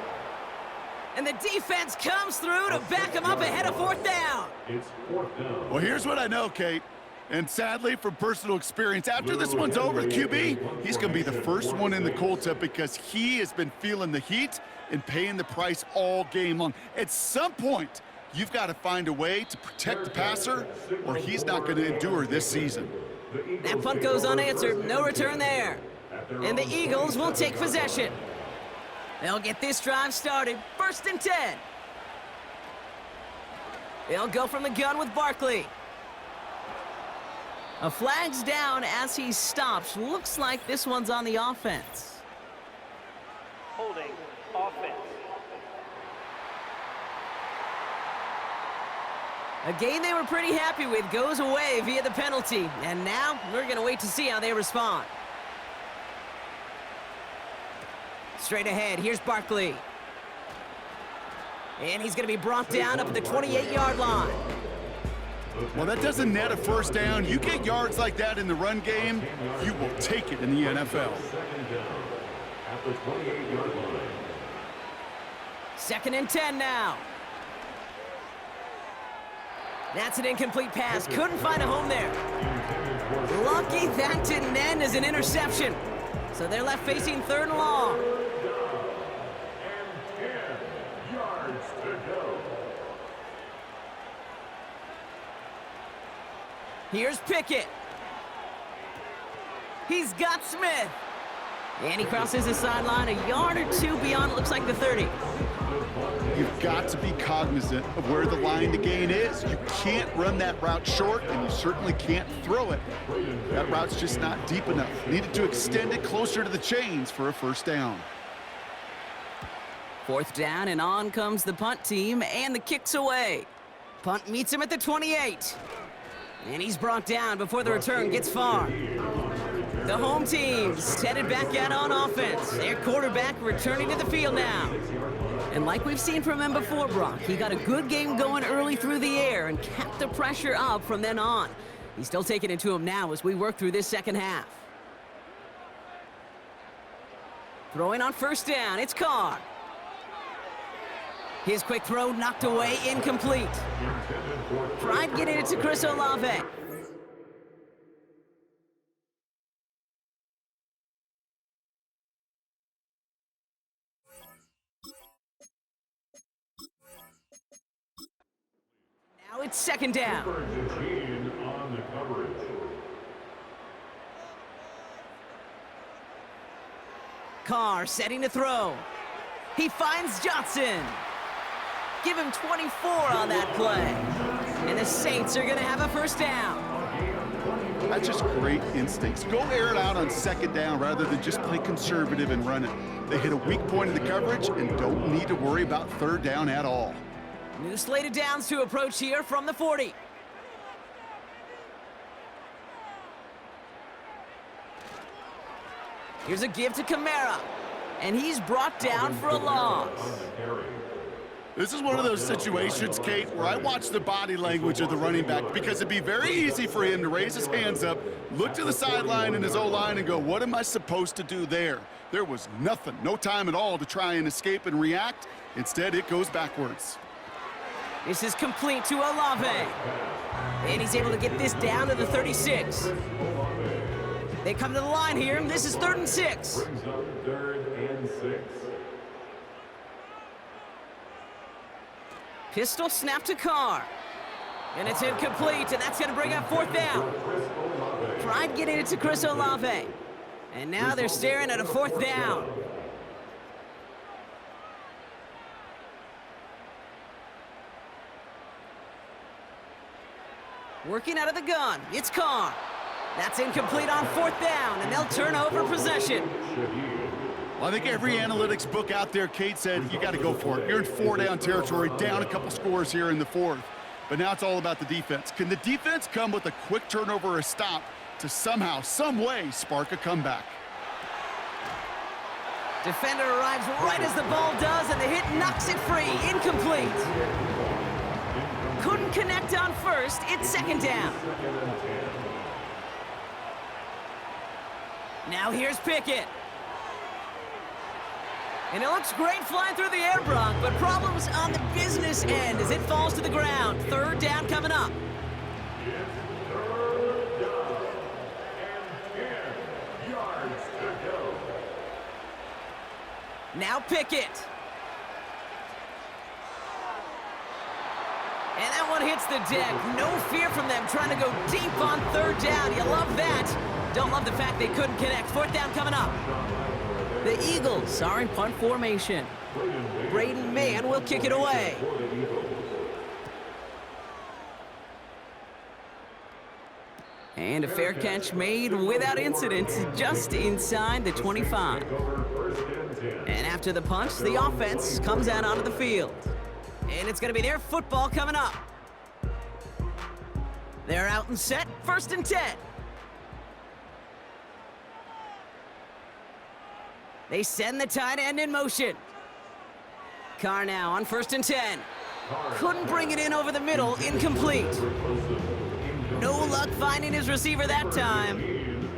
And the defense comes through to back him up ahead of fourth down. It's fourth down. Well, here's what I know, Kate. And sadly, from personal experience, after this one's over, QB, he's going to be the first one in the cold tub because he has been feeling the heat and paying the price all game long. At some point, you've got to find a way to protect the passer, or he's not going to endure this season. That punt goes unanswered. No return there. And the Eagles will take possession. They'll get this drive started. 1st and 10. They'll go from the gun with Barkley. A flag's down as he stops. Looks like this one's on the offense. Holding offense. A game they were pretty happy with goes away via the penalty. And now we're going to wait to see how they respond. Straight ahead, here's Barkley. And he's going to be brought down up at the 28-yard line. Well, that doesn't net a first down. You get yards like that in the run game, you will take it in the NFL. Second down at the 28-yard line. 2nd and 10 now. That's an incomplete pass. Couldn't find a home there. Lucky that didn't end as an interception. So they're left facing 3rd and long. And 10 yards to go. Here's Pickett. He's got Smith. And he crosses the sideline a yard or two beyond, it looks like the 30. You've got to be cognizant of where the line to gain is. You can't run that route short, and you certainly can't throw it. That route's just not deep enough. Needed to extend it closer to the chains for a first down. 4th down, and on comes the punt team, and the kick's away. Punt meets him at the 28. And he's brought down before the return gets far. The home team's headed back out on offense. Their quarterback returning to the field now. And like we've seen from him before, Brock, he got a good game going early through the air and kept the pressure up from then on. He's still taking it to him now as we work through this second half. Throwing on 1st down, it's Carr. His quick throw knocked away, incomplete. Tried getting it to Chris Olave. Now it's 2nd down. Gene on the coverage. Carr setting to throw. He finds Johnson. Give him 24 on that play. And the Saints are going to have a first down. That's just great instincts. Go air it out on 2nd down rather than just play conservative and run it. They hit a weak point in the coverage and don't need to worry about 3rd down at all. New slate of downs to approach here from the 40. Here's a give to Kamara. And he's brought down for a loss. This is one of those situations, Kate, where I watch the body language of the running back because it'd be very easy for him to raise his hands up, look to the sideline in his O-line and go, what am I supposed to do there? There was nothing, no time at all to try and escape and react. Instead, it goes backwards. This is complete to Olave. And he's able to get this down to the 36. They come to the line here, and this is 3rd and 6. Brings up 3rd and 6. Pistol snap to Carr. And it's incomplete, and that's going to bring up 4th down. Tried getting it to Chris Olave. And now they're staring at a 4th down. Working out of the gun, it's Carr. That's incomplete on 4th down, and they'll turn over possession. Well, I think every analytics book out there, Kate, said you got to go for it. You're in 4-down territory, down a couple scores here in the 4th. But now it's all about the defense. Can the defense come with a quick turnover or a stop to somehow, some way, spark a comeback? Defender arrives right as the ball does, and the hit knocks it free. Incomplete. Couldn't connect on 1st. It's 2nd down. Now here's Pickett. And it looks great flying through the air, Brock, but problems on the business end as it falls to the ground. Third down coming up. Third down and 10 yards to go. Now Pickett. And that one hits the deck. No fear from them trying to go deep on third down. You love that. Don't love the fact they couldn't connect. Fourth down coming up. The Eagles are in punt formation. Braden Mann will kick it away. And a fair catch made without incident, just inside the 25. And after the punch, the offense comes out onto the field. And it's going to be their football coming up. They're out and set, 1st and 10. They send the tight end in motion. Carr now on 1st and 10. Couldn't bring it in over the middle, incomplete. No luck finding his receiver that time.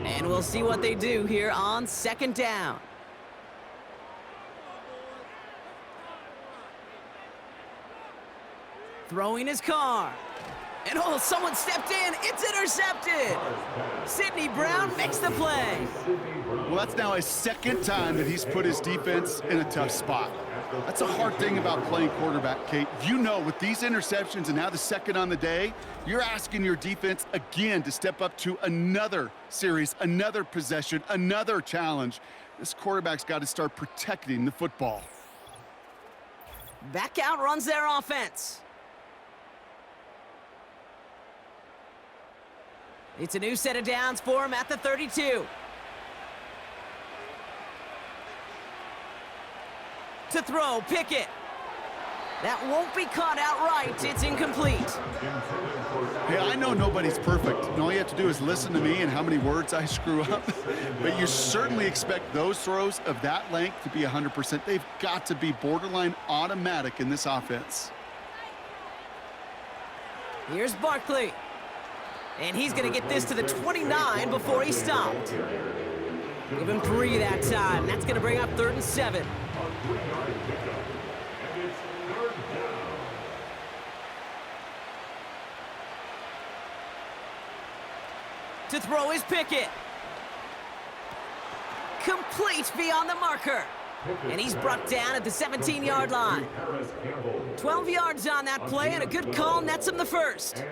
And we'll see what they do here on 2nd down. Throwing his Carr. And oh, someone stepped in. It's intercepted. Sidney Brown makes the play. Well, that's now his 2nd time that he's put his defense in a tough spot. That's a hard thing about playing quarterback, Kate. You know, with these interceptions and now the 2nd on the day, you're asking your defense again to step up to another series, another possession, another challenge. This quarterback's got to start protecting the football. Back out runs their offense. It's a new set of downs for him at the 32. To throw, Pickett. That won't be caught outright. It's incomplete. Hey, I know nobody's perfect. And all you have to do is listen to me and how many words I screw up. But you certainly expect those throws of that length to be 100%. They've got to be borderline automatic in this offense. Here's Barkley. And he's going to get this to the 29 before he stopped. Give him 3 that time. That's going to bring up 3rd and 7. To throw is Pickett. Complete beyond the marker. And he's brought down at the 17-yard line. 12 yards on that play, and a good call nets him the first.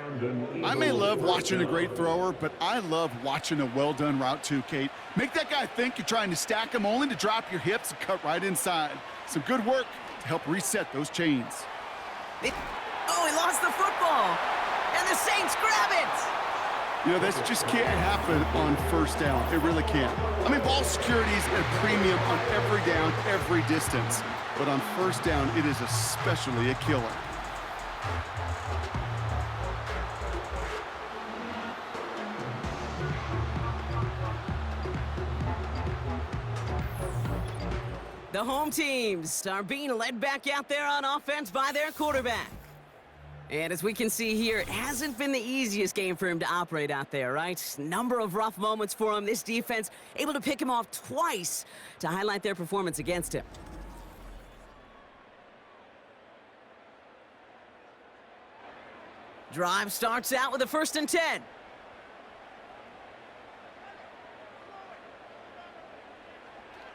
I may love watching a great thrower, but I love watching a well-done route too, Kate. Make that guy think you're trying to stack him only to drop your hips and cut right inside. Some good work to help reset those chains. He lost the football. And the Saints grab it. You know, this just can't happen on 1st down. It really can't. I mean, ball security is at a premium on every down, every distance. But on 1st down, it is especially a killer. The home teams are being led back out there on offense by their quarterback. And as we can see here, it hasn't been the easiest game for him to operate out there, right? Number of rough moments for him. This defense able to pick him off twice to highlight their performance against him. Drive starts out with a 1st and 10.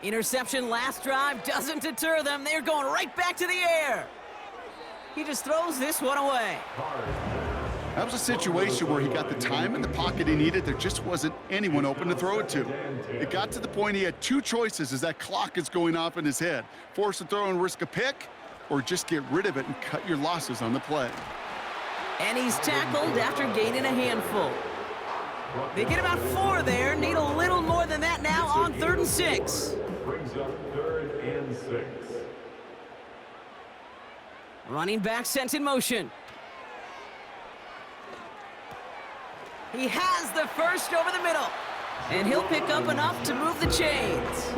Interception last drive doesn't deter them. They're going right back to the air. He just throws this one away. That was a situation where he got the time in the pocket he needed. There just wasn't anyone open to throw it to. It got to the point he had 2 choices as that clock is going off in his head. Force a throw and risk a pick, or just get rid of it and cut your losses on the play. And he's tackled after gaining a handful. They get about 4 there. Need a little more than that now on 3rd and 6. Brings up 3rd and 6. Running back sent in motion. He has the first over the middle. And he'll pick up enough to move the chains.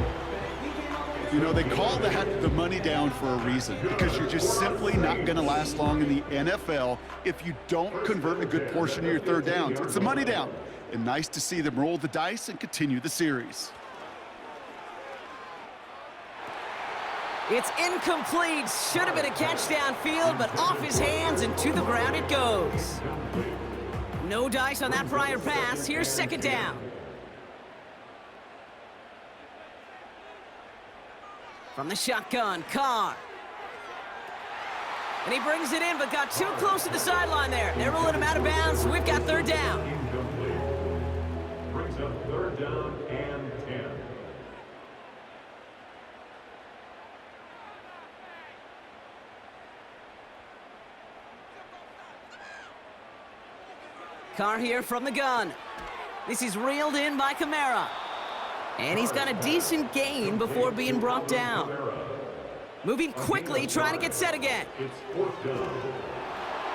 You know, they call that the money down for a reason, because you're just simply not going to last long in the NFL if you don't convert a good portion of your 3rd downs. It's the money down. And nice to see them roll the dice and continue the series. It's incomplete. Should have been a catch downfield, but off his hands and to the ground it goes. No dice on that prior pass. Here's second down. From the shotgun, Carr. And he brings it in, but got too close to the sideline there. They're rolling him out of bounds. We've got third down. Incomplete. Brings up third down and 10. Carr here from the gun. This is reeled in by Kamara. And he's got a decent gain before being brought down. Moving quickly, trying to get set again. It's fourth down.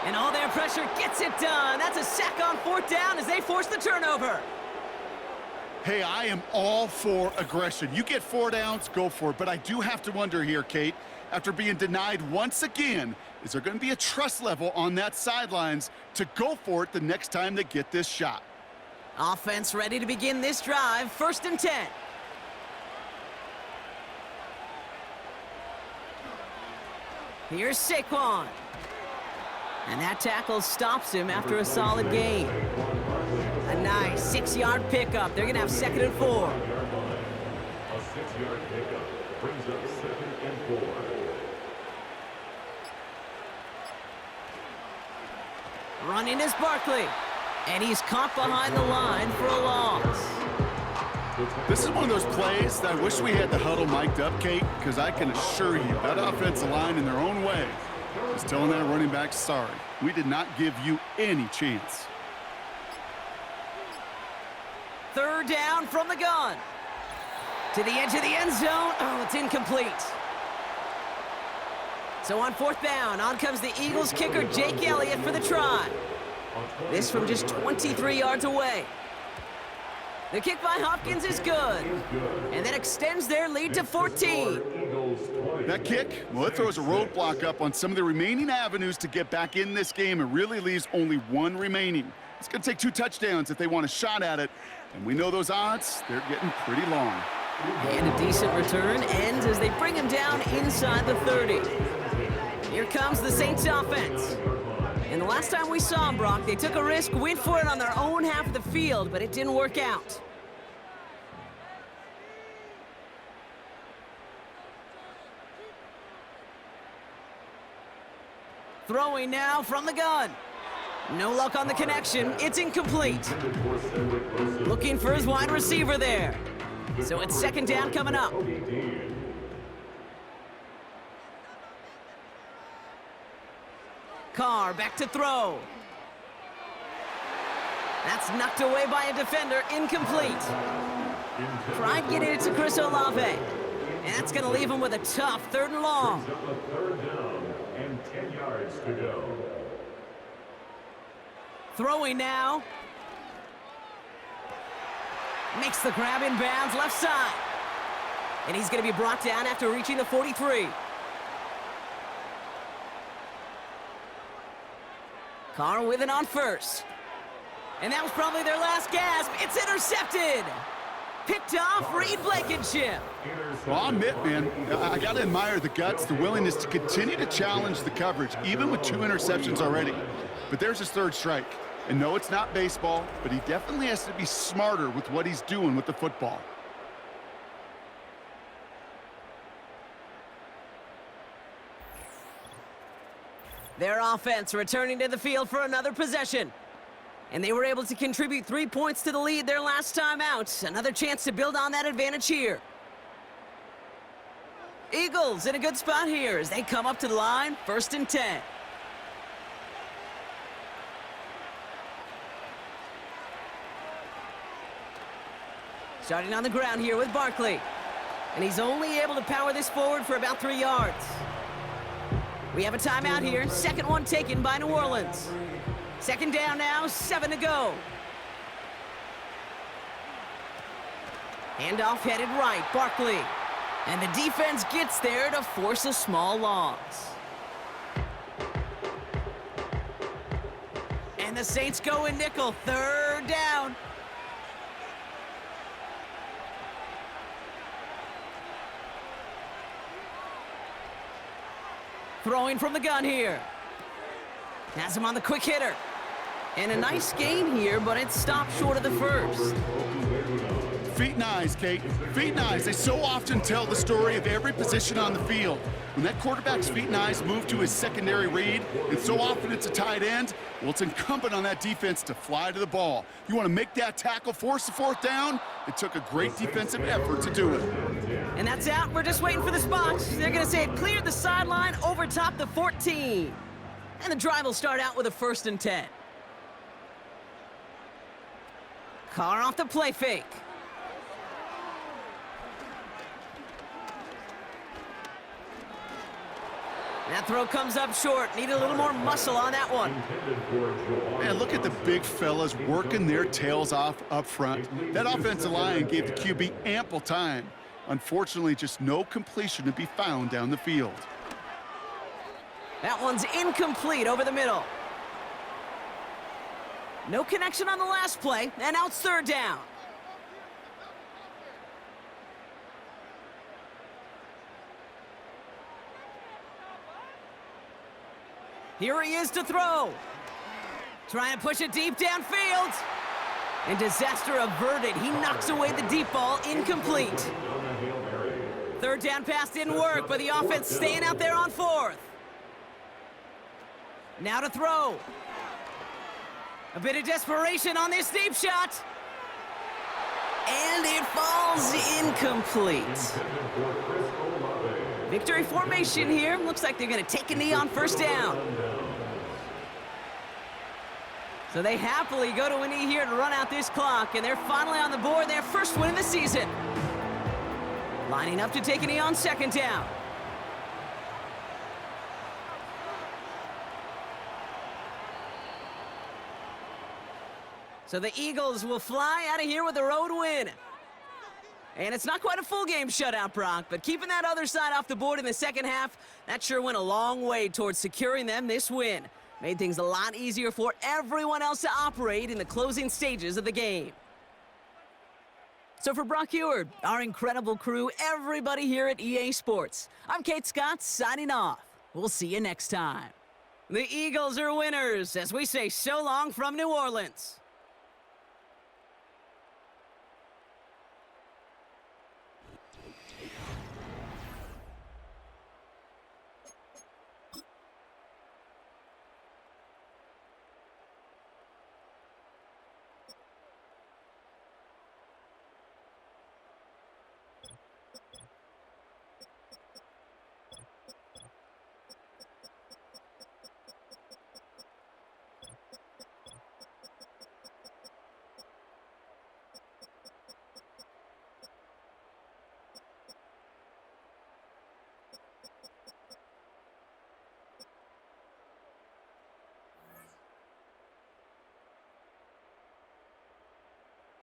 And all their pressure gets it done. That's a sack on fourth down as they force the turnover. Hey, I am all for aggression. You get 4 downs, go for it. But I do have to wonder here, Kate, after being denied once again, is there going to be a trust level on that sidelines to go for it the next time they get this shot? Offense ready to begin this drive. First and 10. Here's Saquon. And that tackle stops him after a solid gain. A nice 6-yard pickup. They're going to have second and 4. A 6-yard pickup brings up second and 4. Running is Barkley. And he's caught behind the line for a loss. This is one of those plays that I wish we had the huddle mic'd up, Kate, because I can assure you that offensive line in their own way is telling that running back, sorry, we did not give you any chance. Third down from the gun. To the edge of the end zone. Oh, it's incomplete. So on fourth down, on comes the Eagles kicker, Jake Elliott, for the try. This from just 23 yards away. The kick by Hopkins is good. And that extends their lead to 14. That kick, well, it throws a roadblock up on some of the remaining avenues to get back in this game and really leaves only one remaining. It's going to take 2 touchdowns if they want a shot at it. And we know those odds, they're getting pretty long. And a decent return ends as they bring him down inside the 30. Here comes the Saints offense. And the last time we saw them, Brock, they took a risk, went for it on their own half of the field, but it didn't work out. Throwing now from the gun. No luck on the connection. It's incomplete. Looking for his wide receiver there. So it's second down coming up. Carr back to throw. That's knocked away by a defender. Incomplete. Tried getting it to Chris Olave. And that's going to leave him with a tough third and long. Third down and 10 yards to go. Throwing now. Makes the grab in bounds left side. And he's going to be brought down after reaching the 43. Carr with it on first. And that was probably their last gasp. It's intercepted. Picked off Reed Blankenship. Well, I'll admit, man, I got to admire the guts, the willingness to continue to challenge the coverage, even with 2 interceptions already. But there's his third strike. And no, it's not baseball, but he definitely has to be smarter with what he's doing with the football. Their offense returning to the field for another possession. And they were able to contribute 3 points to the lead their last time out. Another chance to build on that advantage here. Eagles in a good spot here as they come up to the line, first and 10. Starting on the ground here with Barkley. And he's only able to power this forward for about 3 yards. We have a timeout here. Second one taken by New Orleans. Second down now, 7 to go. Handoff headed right, Barkley. And the defense gets there to force a small loss. And the Saints go in nickel, third down. Throwing from the gun here. Has him on the quick hitter. And a nice gain here, but it stopped short of the first. Feet and eyes, Kate. Feet and eyes. They so often tell the story of every position on the field. When that quarterback's feet and eyes move to his secondary read, and so often it's a tight end, well, it's incumbent on that defense to fly to the ball. You want to make that tackle, force the fourth down? It took a great defensive effort to do it. And that's out. We're just waiting for the spot. They're going to say it cleared the sideline over top the 14. And the drive will start out with a 1st and 10. Carr off the play fake. That throw comes up short. Need a little more muscle on that one. Man, look at the big fellas working their tails off up front. That offensive line gave the QB ample time. Unfortunately, just no completion to be found down the field. That one's incomplete over the middle. No connection on the last play, and now it's 3rd down. Here he is to throw. Trying to push it deep downfield. And disaster averted. He knocks away the deep ball, incomplete. 3rd down pass didn't work, but the offense staying out there on 4th. Now to throw. A bit of desperation on this deep shot. And it falls incomplete. Victory formation here. Looks like they're going to take a knee on 1st down. So they happily go to a knee here to run out this clock, and they're finally on the board, their first win of the season. Lining up to take a knee on 2nd down. So the Eagles will fly out of here with a road win. And it's not quite a full game shutout, Brock, but keeping that other side off the board in the second half, that sure went a long way towards securing them this win. Made things a lot easier for everyone else to operate in the closing stages of the game. So for Brock Huard, our incredible crew, everybody here at EA Sports, I'm Kate Scott signing off. We'll see you next time. The Eagles are winners as we say so long from New Orleans.